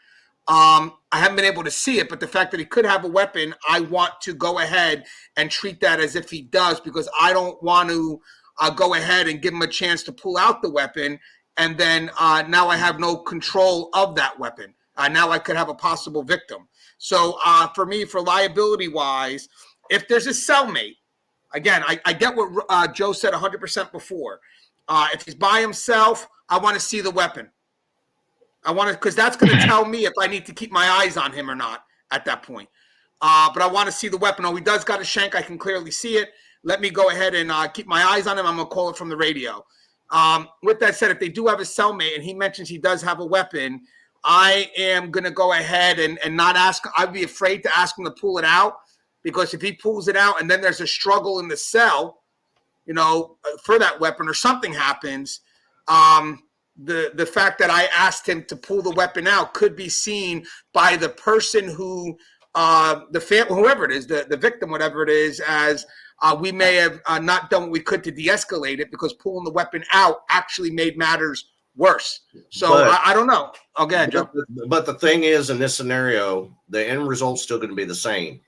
I haven't been able to see it, but the fact that he could have a weapon, I want to go ahead and treat that as if he does, because I don't want to go ahead and give him a chance to pull out the weapon, and then now I have no control of that weapon. Now I could have a possible victim. So for me, for liability-wise, if there's a cellmate, again, I get what Joe said 100% before. If he's by himself, I want to see the weapon. I want to, because that's going to tell me if I need to keep my eyes on him or not at that point. But I want to see the weapon. Oh, he does got a shank. I can clearly see it. Let me go ahead and keep my eyes on him. I'm going to call it from the radio. With that said, if they do have a cellmate and he mentions he does have a weapon, I am going to go ahead and not ask. I'd be afraid to ask him to pull it out, because if he pulls it out and then there's a struggle in the cell, you know, for that weapon or something happens, the fact that I asked him to pull the weapon out could be seen by the person who, whoever it is, the victim, whatever it is, as we may have not done what we could to de-escalate it, because pulling the weapon out actually made matters worse. So I don't know. Oh, go ahead, Joe. But the thing is, in this scenario, the end result's still going to be the same.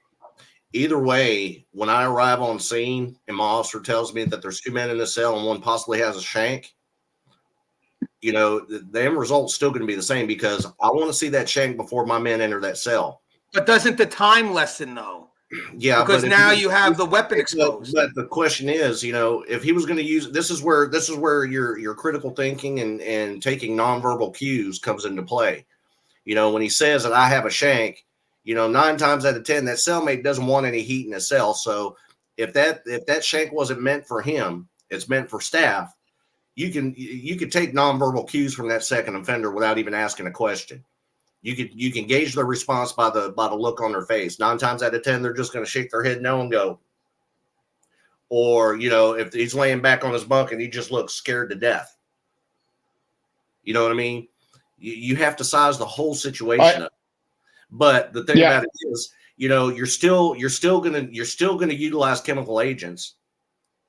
Either way, when I arrive on scene and my officer tells me that there's 2 men in the cell and one possibly has a shank, you know, the end result's still going to be the same, because I want to see that shank before my men enter that cell. But doesn't the time lessen, though? Yeah, because now you have the weapon exposed. But the question is, you know, if he was going to use, this is where your critical thinking and taking nonverbal cues comes into play. You know, when he says that I have a shank, you know, 9 times out of 10, that cellmate doesn't want any heat in his cell. So if that shank wasn't meant for him, it's meant for staff. You could take nonverbal cues from that second offender without even asking a question. You can gauge their response by the look on their face. 9 times out of 10, they're just going to shake their head no and go. Or, you know, if he's laying back on his bunk and he just looks scared to death. You know what I mean? You have to size the whole situation up. But the thing about it is, you know, you're still gonna utilize chemical agents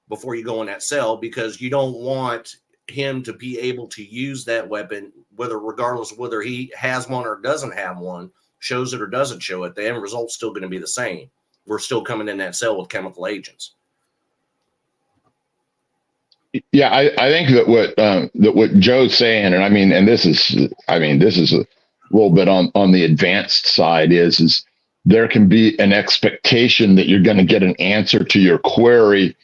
before you go in that cell, because you don't want him to be able to use that weapon, regardless of whether he has one or doesn't have one, shows it or doesn't show it. The end result's still going to be the same. We're still coming in that cell with chemical agents. Yeah, I think that what Joe's saying, and I mean, and this is a little bit on the advanced side, is there can be an expectation that you're going to get an answer to your query,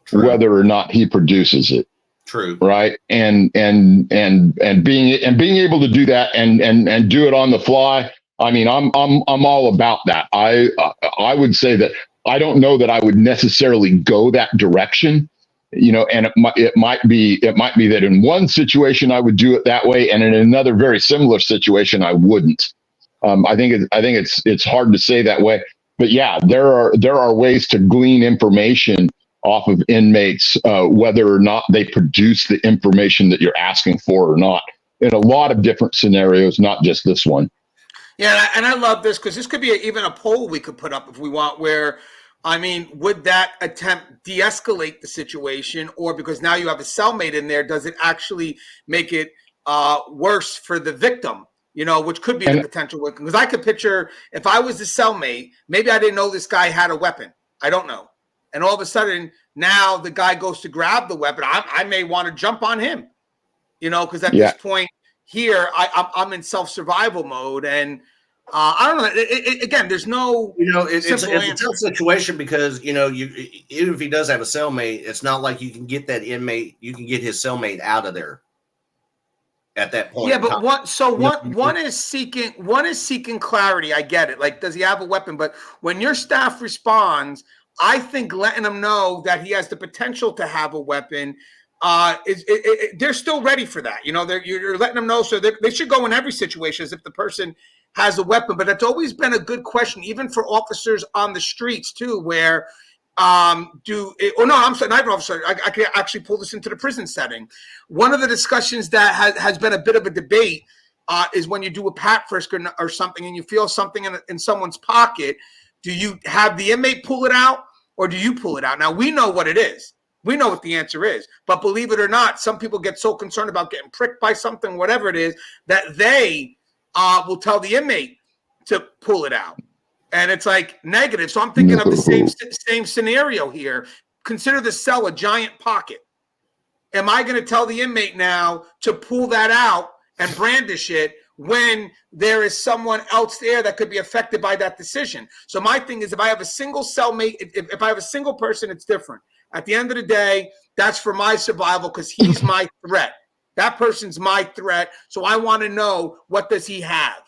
True. Whether or not he produces it. True. Right. And being able to do that and do it on the fly. I mean, I'm all about that. I would say that I don't know that I would necessarily go that direction, you know, and it might be that in one situation I would do it that way, and in another very similar situation I wouldn't. I think it's hard to say that way, but yeah, there are ways to glean information off of inmates, whether or not they produce the information that you're asking for or not, in a lot of different scenarios, not just this one. Yeah, and I love this, because this could be even a poll we could put up if we want, where, I mean, would that attempt de-escalate the situation, or because now you have a cellmate in there, does it actually make it worse for the victim? You know, which could be the potential. Because I could picture, if I was the cellmate, maybe I didn't know this guy had a weapon. I don't know. And all of a sudden, now the guy goes to grab the weapon. I may want to jump on him, you know, because at this point here, I'm in self-survival mode. And I don't know. Again, there's no, you know, it's a tough situation, because, you know, even if he does have a cellmate, it's not like you can get that inmate, you can get his cellmate out of there at that point. Yeah, but one is seeking clarity. I get it. Like, does he have a weapon? But when your staff responds, I think letting them know that he has the potential to have a weapon, they're still ready for that. You know, you're letting them know, so they should go in every situation as if the person has a weapon. But that's always been a good question, even for officers on the streets too, where I'm sorry, not even officer. I can actually pull this into the prison setting. One of the discussions that has been a bit of a debate is when you do a pat frisk or something, and you feel something in someone's pocket. Do you have the inmate pull it out, or do you pull it out? Now, we know what it is. We know what the answer is. But believe it or not, some people get so concerned about getting pricked by something, whatever it is, that they will tell the inmate to pull it out. And it's like negative. So I'm thinking of the same scenario here. Consider the cell a giant pocket. Am I going to tell the inmate now to pull that out and brandish it when there is someone else there that could be affected by that decision? So my thing is, if I have a single cellmate, if I have a single person, it's different. At the end of the day, that's for my survival, because he's my threat. That person's my threat. So I want to know, what does he have?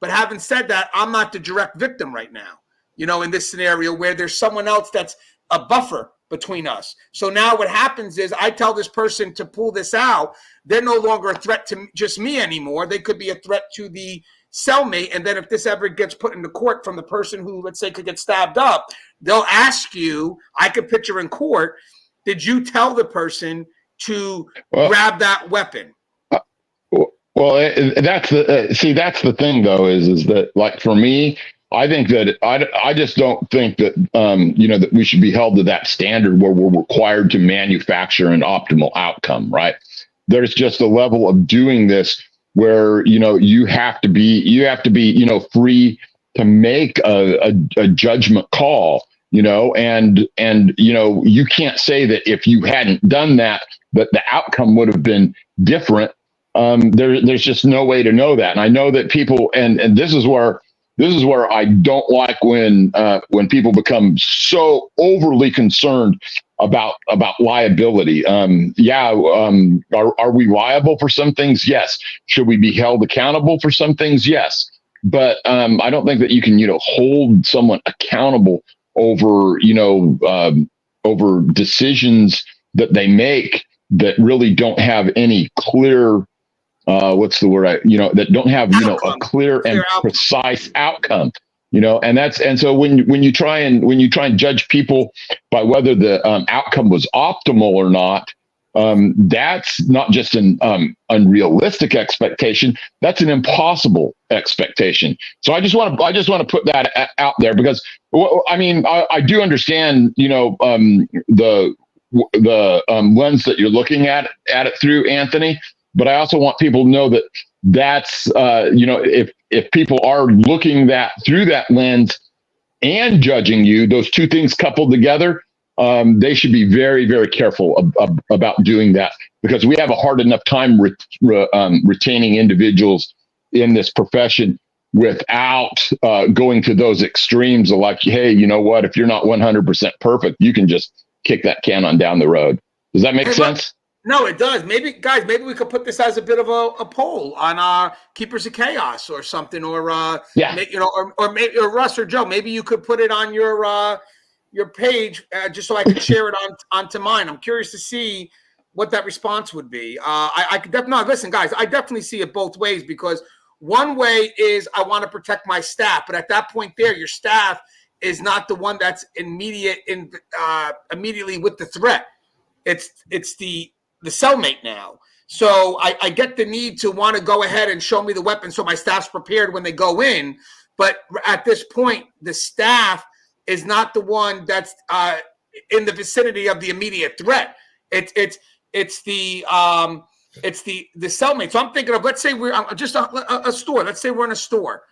But having said that, I'm not the direct victim right now, you know, in this scenario where there's someone else that's a buffer between us. So now what happens is, I tell this person to pull this out. They're no longer a threat to just me anymore. They could be a threat to the cellmate. And then if this ever gets put into court from the person who, let's say, could get stabbed up, they'll ask you, I could picture in court, did you tell the person to grab that weapon? Well, that's the thing though, is that, like, for me, I think that I just don't think that, that we should be held to that standard where we're required to manufacture an optimal outcome, right? There's just a level of doing this where, you have to be, free to make a judgment call, and you can't say that if you hadn't done that, that the outcome would have been different. There's just no way to know that. And I know that people, and this is where I don't like when people become so overly concerned about liability. Are we liable for some things? Yes. Should we be held accountable for some things? Yes. But I don't think that you can, hold someone accountable over, over decisions that they make that really don't have any clear, that don't have, a clear and precise outcome, and so when you try and judge people by whether the outcome was optimal or not, that's not just an unrealistic expectation. That's an impossible expectation. So I just want to put that out there, because I do understand, the lens that you're looking at it through, Anthony. But I also want people to know that that's, if people are looking through that lens and judging you, those two things coupled together, they should be very, very careful about doing that, because we have a hard enough time retaining individuals in this profession without going to those extremes of, like, hey, you know what? If you're not 100% perfect, you can just kick that can on down the road. Does that make sense? No, it does. Maybe we could put this as a bit of a poll on Keepers of Chaos or something, or maybe Russ or Joe. Maybe you could put it on your page, just so I could share it onto mine. I'm curious to see what that response would be. I could definitely listen, guys. I definitely see it both ways, because one way is I want to protect my staff, but at that point, your staff is not the one that's immediately with the threat. It's the cellmate now. So I get the need to want to go ahead and show me the weapon so my staff's prepared when they go in. But at this point, the staff is not the one that's in the vicinity of the immediate threat. It's the cellmate. So I'm thinking of, let's say we're just a store. Let's say we're in a store,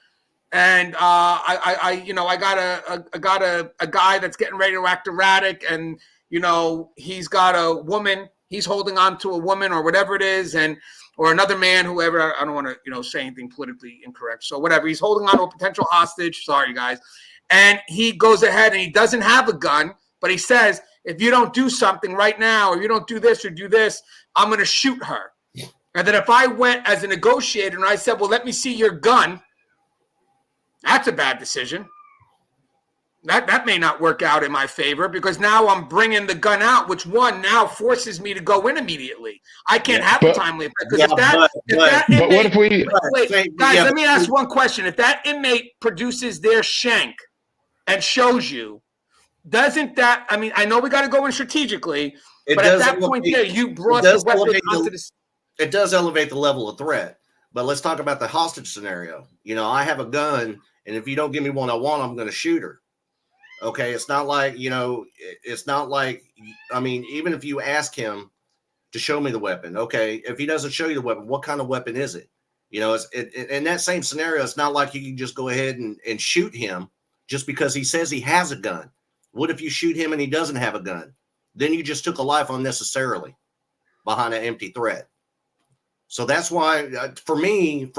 and I got a guy that's getting ready to act erratic, and he's got a woman. He's holding on to a woman or whatever it is, or another man, whoever. I don't want to, say anything politically incorrect. So whatever, he's holding on to a potential hostage. Sorry, guys. And he goes ahead and he doesn't have a gun, but he says, if you don't do something right now, or you don't do this or do this, I'm going to shoot her. And then if I went as a negotiator and I said, well, let me see your gun, that's a bad decision. That may not work out in my favor, because now I'm bringing the gun out, which now forces me to go in immediately. I can't have the time limit, because let me ask one question. If that inmate produces their shank and shows you, doesn't that? I mean, I know we got to go in strategically, but at that point, you brought the weapon onto this. It does elevate the level of threat. But let's talk about the hostage scenario. I have a gun, and if you don't give me what I want, I'm going to shoot her. Okay, it's not like, even if you ask him to show me the weapon, okay, if he doesn't show you the weapon, what kind of weapon is it? In that same scenario, it's not like you can just go ahead and shoot him just because he says he has a gun. What if you shoot him and he doesn't have a gun? Then you just took a life unnecessarily behind an empty threat. So that's why, for me,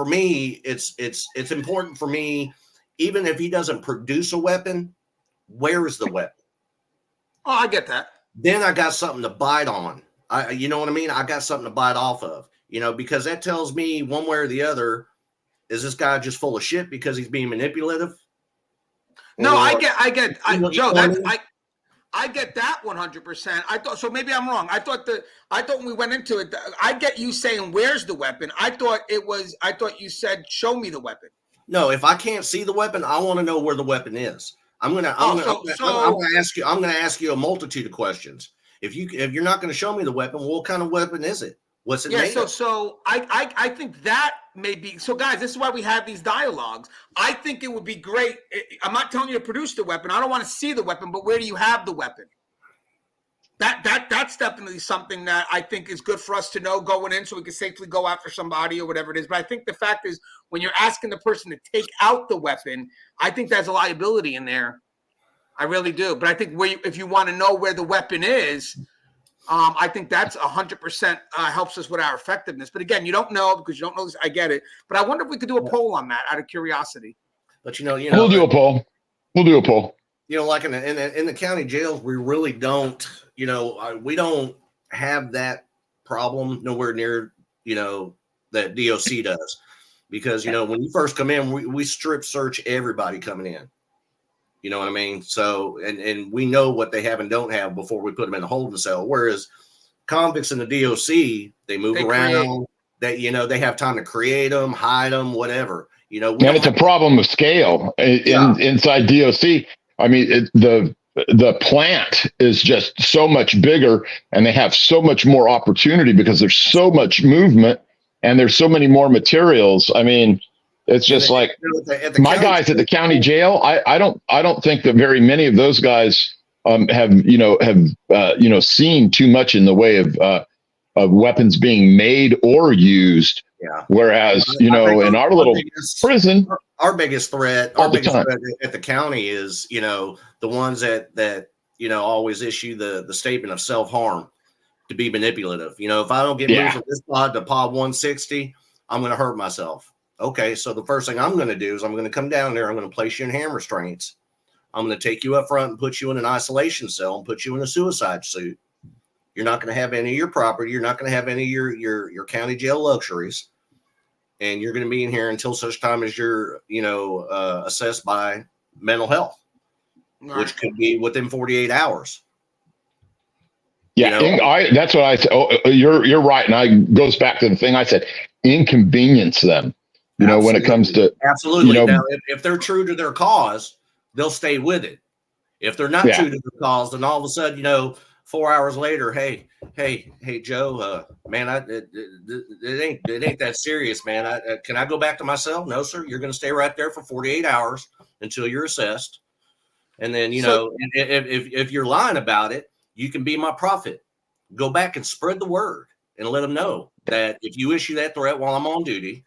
it's important for me, even if he doesn't produce a weapon, where is the weapon? Oh, I get that. Then I got something to bite on. You know what I mean? I got something to bite off of, because that tells me one way or the other, is this guy just full of shit because he's being manipulative? No, I get, Joe, I get that 100%. I thought, so maybe I'm wrong. I thought when we went into it, I get you saying, where's the weapon? I thought you said, show me the weapon. No, if I can't see the weapon, I want to know where the weapon is. I'm gonna ask you. I'm gonna ask you a multitude of questions. If you're not gonna show me the weapon, well, what kind of weapon is it? What's it made of? So I think that may be so, guys. This is why we have these dialogues. I think it would be great. I'm not telling you to produce the weapon. I don't want to see the weapon, but where do you have the weapon? That's definitely something that I think is good for us to know going in, so we can safely go after somebody or whatever it is. But I think the fact is, when you're asking the person to take out the weapon, I think there's a liability in there. I really do. But I think if you want to know where the weapon is, I think that's 100% helps us with our effectiveness. But again, you don't know because you don't know this. I get it. But I wonder if we could do a poll on that out of curiosity. But you know, we'll do a poll. We'll do a poll. You know, like in the county jails, we really don't. You know, we don't have that problem nowhere near, you know, that DOC does, because, you know, when you first come in, we strip search everybody coming in. You know what I mean? So, and we know what they have and don't have before we put them in a holding cell. Whereas convicts in the DOC, they move around. That, you know, they have time to create them, hide them, whatever. You know, and it's a problem of scale inside DOC. I mean, the plant is just so much bigger, and they have so much more opportunity because there's so much movement and there's so many more materials. I mean, it's just like my guys at the county jail. I don't think that very many of those guys have seen too much in the way of weapons being made or used. Yeah. Whereas, you know, in our little prison, our biggest threat at the county is, you know, the ones that you know, always issue the statement of self-harm to be manipulative. You know, if I don't get moved from this pod to pod 160, I'm going to hurt myself. Okay, so the first thing I'm going to do is I'm going to come down there. I'm going to place you in hand restraints. I'm going to take you up front and put you in an isolation cell and put you in a suicide suit. You're not going to have any of your property. You're not going to have any of your county jail luxuries. And you're going to be in here until such time as you're, you know, assessed by mental health, which could be within 48 hours. Yeah, you know? That's what I said. Oh, you're right. And I goes back to the thing I said, inconvenience them, you know, when it comes to. Absolutely. You know, now, if they're true to their cause, they'll stay with it. If they're not true to their cause, then all of a sudden, you know, 4 hours later, hey, Joe, man, it ain't that serious, man. Can I go back to my cell? No, sir. You're going to stay right there for 48 hours until you're assessed. And then, you know, if you're lying about it, you can be my prophet. Go back and spread the word and let them know that if you issue that threat while I'm on duty,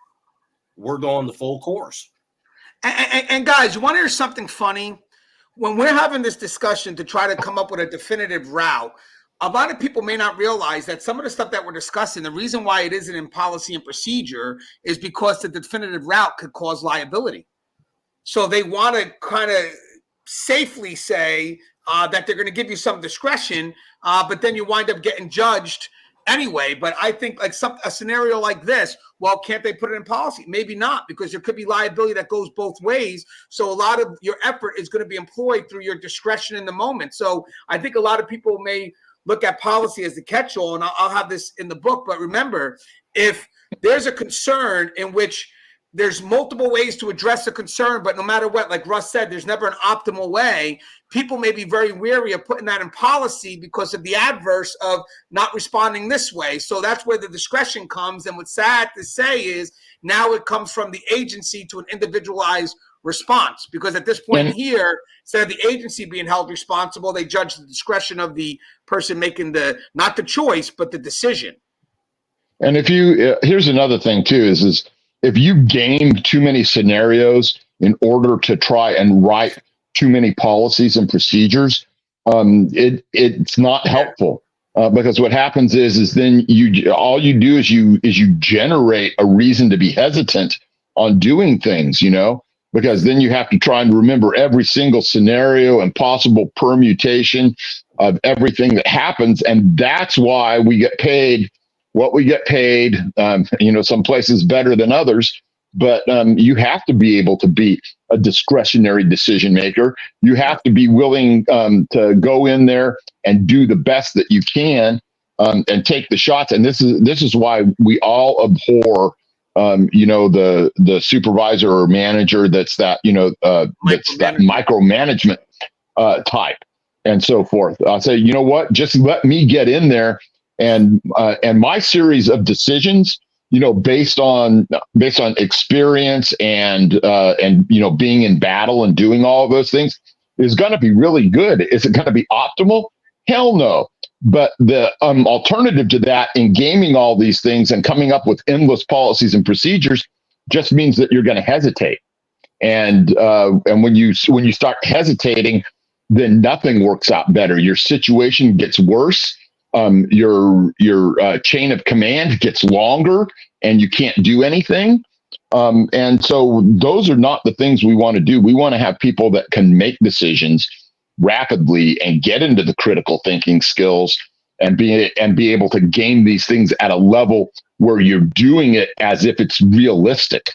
we're going the full course. And guys, you want to hear something funny? When we're having this discussion to try to come up with a definitive route, a lot of people may not realize that some of the stuff that we're discussing, the reason why it isn't in policy and procedure is because the definitive route could cause liability. So they want to kind of safely say that they're going to give you some discretion, but then you wind up getting judged anyway. But I think like a scenario like this, well, can't they put it in policy? Maybe not, because there could be liability that goes both ways. So a lot of your effort is going to be employed through your discretion in the moment. So I think a lot of people may look at policy as the catch-all, and I'll have this in the book. But remember, if there's a concern in which there's multiple ways to address a concern, but no matter what, like Russ said, there's never an optimal way. People may be very wary of putting that in policy because of the adverse of not responding this way. So that's where the discretion comes. And what's sad to say is now it comes from the agency to an individualized response, because at this point here, instead of the agency being held responsible, they judge the discretion of the person making not the choice, but the decision. And if you, here's another thing too, is if you game too many scenarios in order to try and write too many policies and procedures, it's not helpful, because what happens is then all you do is you generate a reason to be hesitant on doing things, you know, because then you have to try and remember every single scenario and possible permutation of everything that happens, and that's why we get paid what we get paid. You know, some places better than others, but you have to be able to be a discretionary decision maker. You have to be willing to go in there and do the best that you can, and take the shots. And this is why we all abhor, you know, the supervisor or manager that's that, you know, that's that micromanagement type and so forth. I'll say, you know what, just let me get in there and my series of decisions, based on experience and being in battle and doing all of those things is going to be really good. Is it going to be optimal? Hell no. But the alternative to that in gaming all these things and coming up with endless policies and procedures just means that you're going to hesitate. And when you start hesitating, then nothing works out better. Your situation gets worse. Your chain of command gets longer, and you can't do anything. And so those are not the things we want to do. We want to have people that can make decisions rapidly and get into the critical thinking skills and be able to game these things at a level where you're doing it as if it's realistic.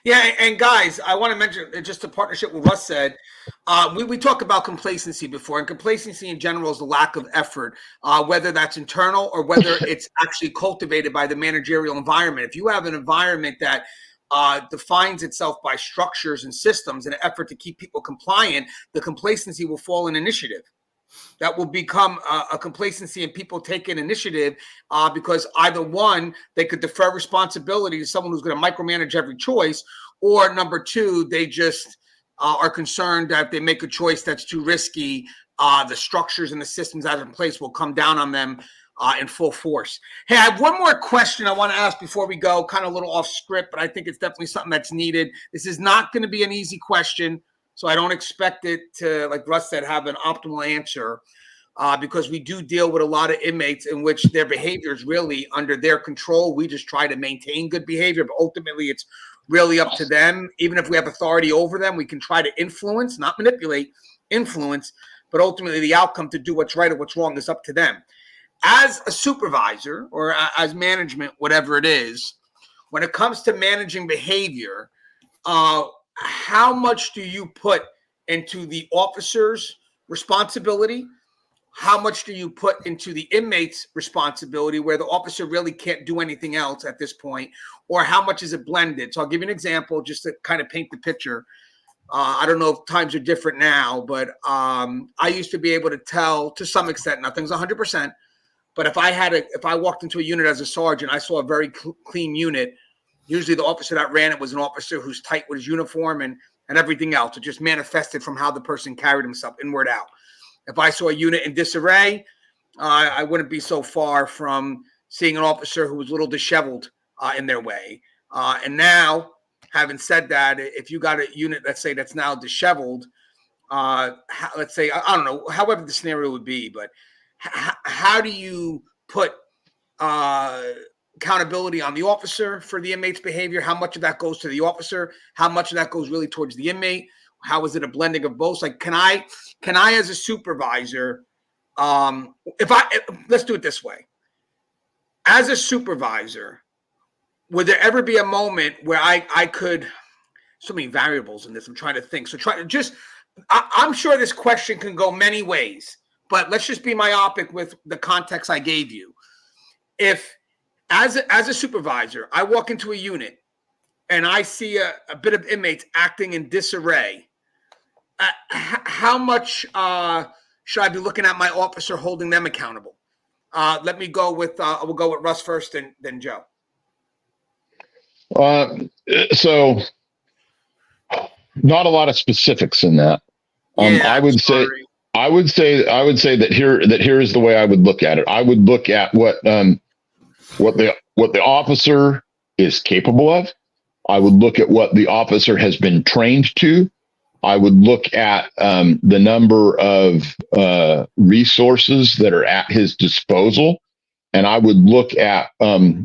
Yeah, and guys, I want to mention just a partnership with Russ said. We talk about complacency before, and complacency in general is the lack of effort, whether that's internal or whether it's actually cultivated by the managerial environment. If you have an environment that defines itself by structures and systems and an effort to keep people compliant, the complacency will fall in initiative. That will become a complacency and people taking initiative because either one, they could defer responsibility to someone who's going to micromanage every choice, or number two, they just are concerned that if they make a choice that's too risky, the structures and the systems that are in place will come down on them in full force. Hey, I have one more question I want to ask before we go, kind of a little off script, but I think it's definitely something that's needed. This is not going to be an easy question, so I don't expect it to, like Russ said, have an optimal answer because we do deal with a lot of inmates in which their behavior is really under their control. We just try to maintain good behavior, but ultimately it's really up to them. Even if we have authority over them, we can try to influence, not manipulate, influence, but ultimately the outcome to do what's right or what's wrong is up to them. As a supervisor or as management, whatever it is, when it comes to managing behavior, how much do you put into the officer's responsibility? How much do you put into the inmate's responsibility where the officer really can't do anything else at this point? Or how much is it blended? So I'll give you an example just to kind of paint the picture. I don't know if times are different now, but I used to be able to tell to some extent, nothing's 100%, but if I walked into a unit as a sergeant, I saw a very clean unit. Usually the officer that ran it was an officer who's tight with his uniform and everything else. It just manifested from how the person carried himself inward out. If I saw a unit in disarray, I wouldn't be so far from seeing an officer who was a little disheveled in their way. And now, having said that, if you got a unit, let's say, that's now disheveled, let's say, I don't know, however the scenario would be, but how do you put accountability on the officer for the inmate's behavior? How much of that goes to the officer? How much of that goes really towards the inmate? How is it a blending of both? Like, can I as a supervisor, let's do it this way. As a supervisor, would there ever be a moment where I could, so many variables in this, I'm trying to think. So I'm sure this question can go many ways, but let's just be myopic with the context I gave you. If, as a supervisor, I walk into a unit and I see a bit of inmates acting in disarray, how much should I be looking at my officer holding them accountable? Let me go with, we'll go with Russ first, and then Joe. So not a lot of specifics in that. I would say that here is the way I would look at it. I would look at what the officer is capable of. I would look at what the officer has been trained to. I would look at the number of resources that are at his disposal, and I would look at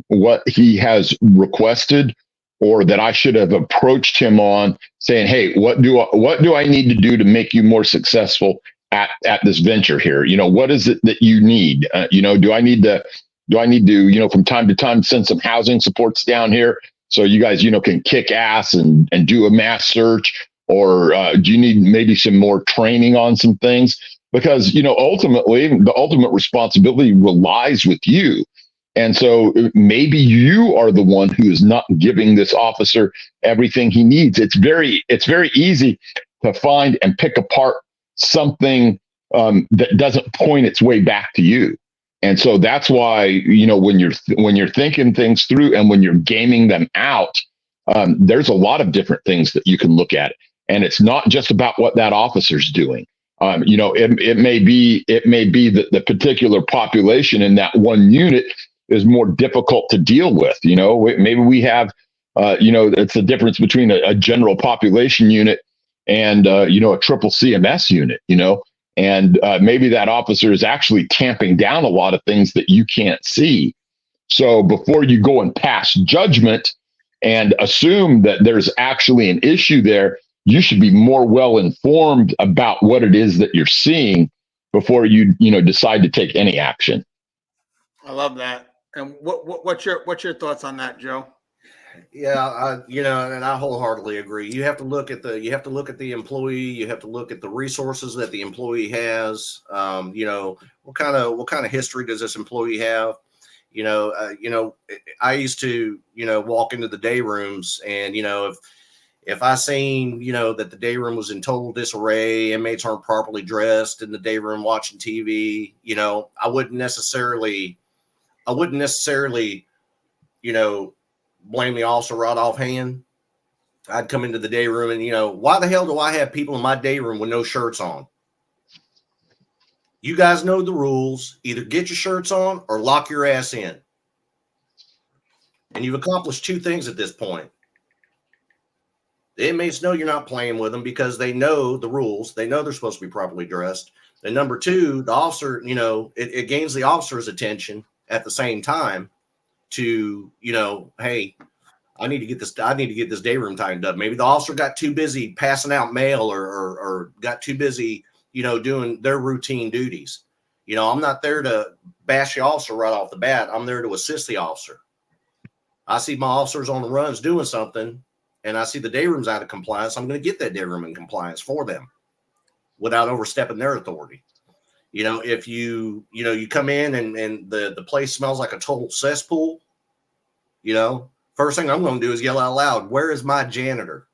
what he has requested or that I should have approached him on, saying, "Hey, what do I need to do to make you more successful at this venture here? What is it that you need? Do I need to from time to time send some housing supports down here so you guys can kick ass and do a mass search?" Or do you need maybe some more training on some things? Because, ultimately, the ultimate responsibility relies with you. And so maybe you are the one who is not giving this officer everything he needs. It's very easy to find and pick apart something that doesn't point its way back to you. And so that's why, when you're thinking things through and when you're gaming them out, there's a lot of different things that you can look at. And it's not just about what that officer's doing. It may be that the particular population in that one unit is more difficult to deal with. Maybe we have, it's the difference between a general population unit and, a triple CMS unit, and maybe that officer is actually tamping down a lot of things that you can't see. So before you go and pass judgment and assume that there's actually an issue there, you should be more well informed about what it is that you're seeing before you decide to take any action. I love that. And what's your thoughts on that, Joe? Yeah, and I wholeheartedly agree. You have to look at the employee. You have to look at the resources that the employee has. What kind of history does this employee have? I used to walk into the day rooms, and if I seen that the day room was in total disarray, inmates aren't properly dressed in the day room watching TV, I wouldn't necessarily blame the officer right offhand. I'd come into the day room and, why the hell do I have people in my day room with no shirts on? You guys know the rules. Either get your shirts on or lock your ass in. And you've accomplished two things at this point. The inmates know you're not playing with them because they know the rules. They know they're supposed to be properly dressed. And number two, the officer, it gains the officer's attention at the same time to, hey, I need to get this day room tightened up. Maybe the officer got too busy passing out mail or got too busy, doing their routine duties. I'm not there to bash the officer right off the bat. I'm there to assist the officer. I see my officers on the runs doing something, and I see the day room's out of compliance. I'm going to get that day room in compliance for them without overstepping their authority. If you come in and the place smells like a total cesspool, first thing I'm going to do is yell out loud, "Where is my janitor?"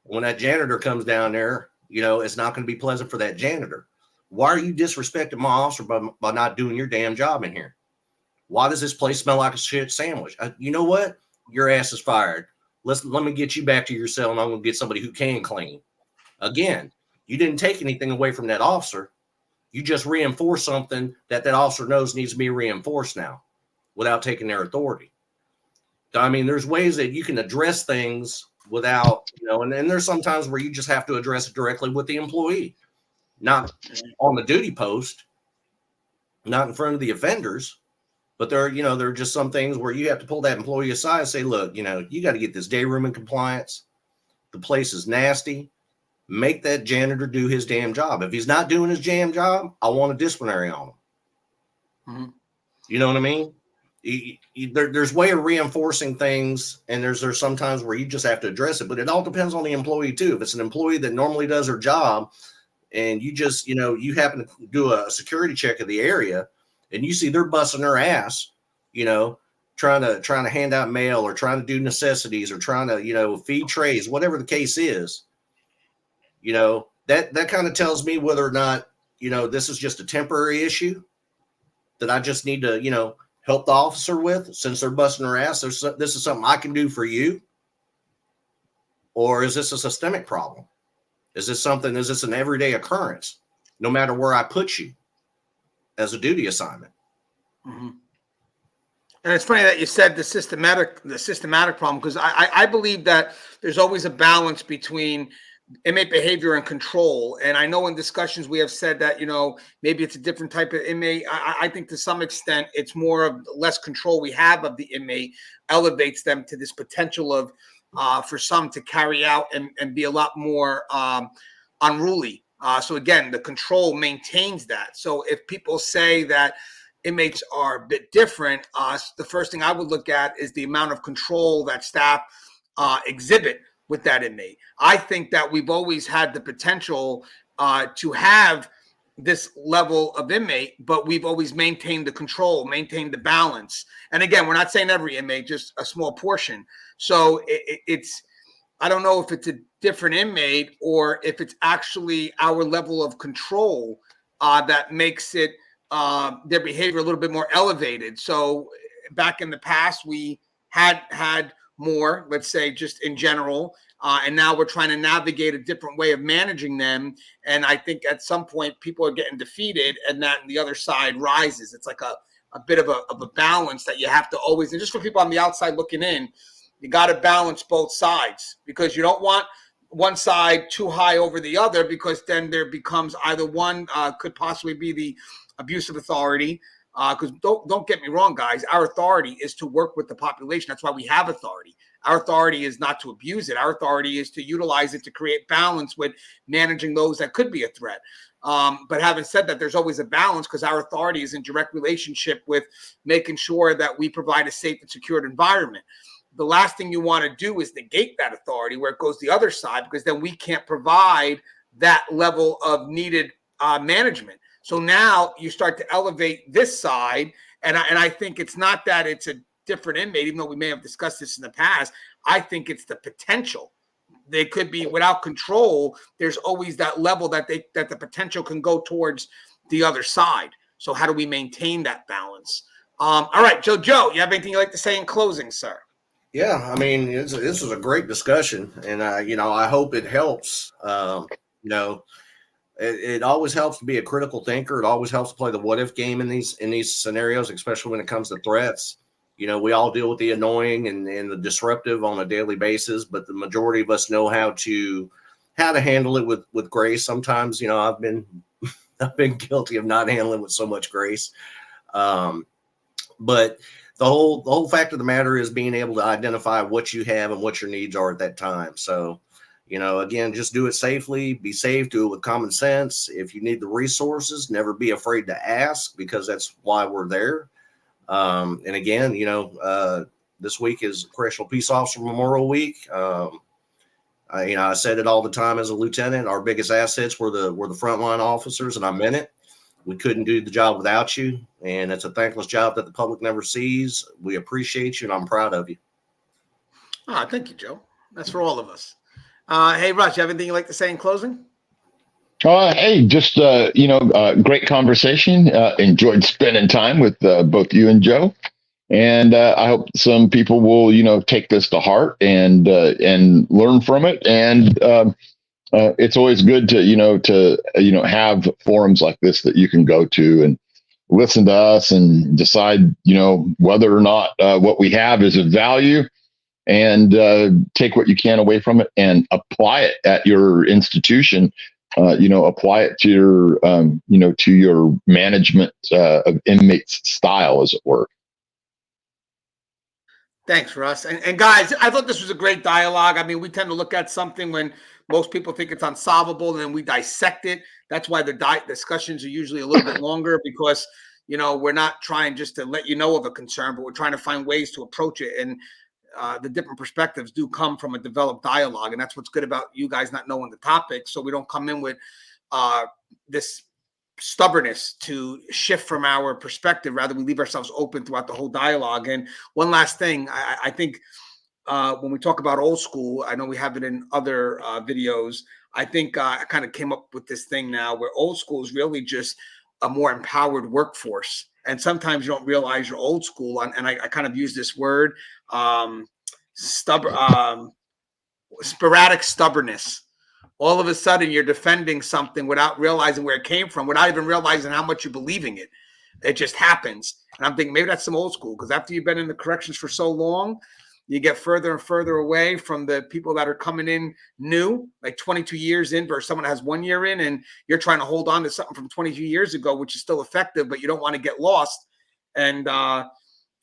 When that janitor comes down there, it's not going to be pleasant for that janitor. Why are you disrespecting my officer by not doing your damn job in here? Why does this place smell like a shit sandwich? You know what? Your ass is fired. Let me get you back to your cell, and I'm going to get somebody who can clean. Again, you didn't take anything away from that officer. You just reinforced something that officer knows needs to be reinforced now without taking their authority. I mean, there's ways that you can address things without, and then there's sometimes where you just have to address it directly with the employee, not on the duty post, not in front of the offenders. But there are just some things where you have to pull that employee aside and say, look, you got to get this day room in compliance. The place is nasty. Make that janitor do his damn job. If he's not doing his damn job, I want a disciplinary on him. Mm-hmm. You know what I mean? There's way of reinforcing things, and there's sometimes where you just have to address it. But it all depends on the employee too. If it's an employee that normally does their job, and you just you happen to do a security check of the area, and you see they're busting their ass, trying to hand out mail or trying to do necessities or trying to feed trays, whatever the case is, that kind of tells me whether or not this is just a temporary issue that I just need to help the officer with, since they're busting their ass. This is something I can do for you, or is this a systemic problem? Is this an everyday occurrence, no matter where I put you as a duty assignment? Mm-hmm. And it's funny that you said the systematic problem, because I believe that there's always a balance between inmate behavior and control. And I know in discussions we have said that, maybe it's a different type of inmate. I think to some extent it's more of less control we have of the inmate elevates them to this potential of for some to carry out and be a lot more unruly. So again, the control maintains that. So if people say that inmates are a bit different, the first thing I would look at is the amount of control that staff exhibit with that inmate. I think that we've always had the potential to have this level of inmate, but we've always maintained the control, maintained the balance. And again, we're not saying every inmate, just a small portion. So it's I don't know if it's a different inmate or if it's actually our level of control that makes it their behavior a little bit more elevated. So back in the past, we had more, let's say, just in general, and now we're trying to navigate a different way of managing them. And I think at some point people are getting defeated, and that the other side rises. It's like a bit of a balance that you have to always, and just for people on the outside looking in, you got to balance both sides, because you don't want one side too high over the other, because then there becomes either one could possibly be the abuse of authority. Because don't get me wrong, guys, our authority is to work with the population. That's why we have authority. Our authority is not to abuse it. Our authority is to utilize it to create balance with managing those that could be a threat. But having said that, there's always a balance, because our authority is in direct relationship with making sure that we provide a safe and secured environment. The last thing you want to do is negate that authority where it goes the other side, because then we can't provide that level of needed management. So now you start to elevate this side. And I think it's not that it's a different inmate, even though we may have discussed this in the past. I think it's the potential. They could be without control. There's always that level that the potential can go towards the other side. So how do we maintain that balance? All right, Joe, you have anything you'd like to say in closing, sir? Yeah, I mean, this is a great discussion, and I hope it helps. It always helps to be a critical thinker. It always helps to play the what if game in these scenarios, especially when it comes to threats. We all deal with the annoying and the disruptive on a daily basis, but the majority of us know how to handle it with grace. Sometimes, I've been guilty of not handling with so much grace, but the whole fact of the matter is being able to identify what you have and what your needs are at that time. So, again, just do it safely, be safe, do it with common sense. If you need the resources, never be afraid to ask, because that's why we're there. And again, this week is Correctional Peace Officer Memorial Week. I said it all the time as a lieutenant, our biggest assets were the frontline officers, and I meant it. We couldn't do the job without you, and it's a thankless job that the public never sees. We appreciate you, and I'm proud of you. Thank you, Joe. That's for all of us. Hey, Russ, you have anything you'd like to say in closing? Hey, just, great conversation. Enjoyed spending time with both you and Joe. And I hope some people will, take this to heart and learn from it. And it's always good to have forums like this that you can go to and listen to us and decide, whether or not what we have is of value, and take what you can away from it and apply it at your institution. Apply it to your management of inmates style, as it were. Thanks, Russ. And guys, I thought this was a great dialogue. I mean, we tend to look at something when most people think it's unsolvable, and then we dissect it. That's why the discussions are usually a little bit longer, because, we're not trying just to let you know of a concern, but we're trying to find ways to approach it. And the different perspectives do come from a developed dialogue. And that's what's good about you guys not knowing the topic. So we don't come in with this stubbornness to shift from our perspective. Rather, we leave ourselves open throughout the whole dialogue. And one last thing, I think when we talk about old school, I know we have it in other videos. I think I kind of came up with this thing now where old school is really just a more empowered workforce. And sometimes you don't realize you're old school. And I kind of use this word, sporadic stubbornness. All of a sudden you're defending something without realizing where it came from, without even realizing how much you're believing it. It just happens. And I'm thinking maybe that's some old school, because after you've been in the corrections for so long, you get further and further away from the people that are coming in new, like 22 years in versus someone that has 1 year in, and you're trying to hold on to something from 22 years ago, which is still effective, but you don't want to get lost. And I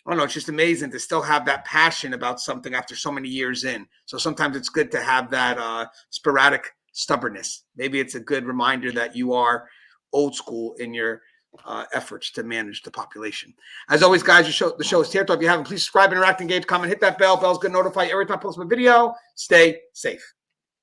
don't know, it's just amazing to still have that passion about something after so many years in. So sometimes it's good to have that sporadic stubbornness. Maybe it's a good reminder that you are old school in your efforts to manage the population. As always, guys, the show is Tier Talk. If you haven't, please subscribe, interact, engage, comment, hit that bell. Bell's going to notify you every time I post a video. Stay safe.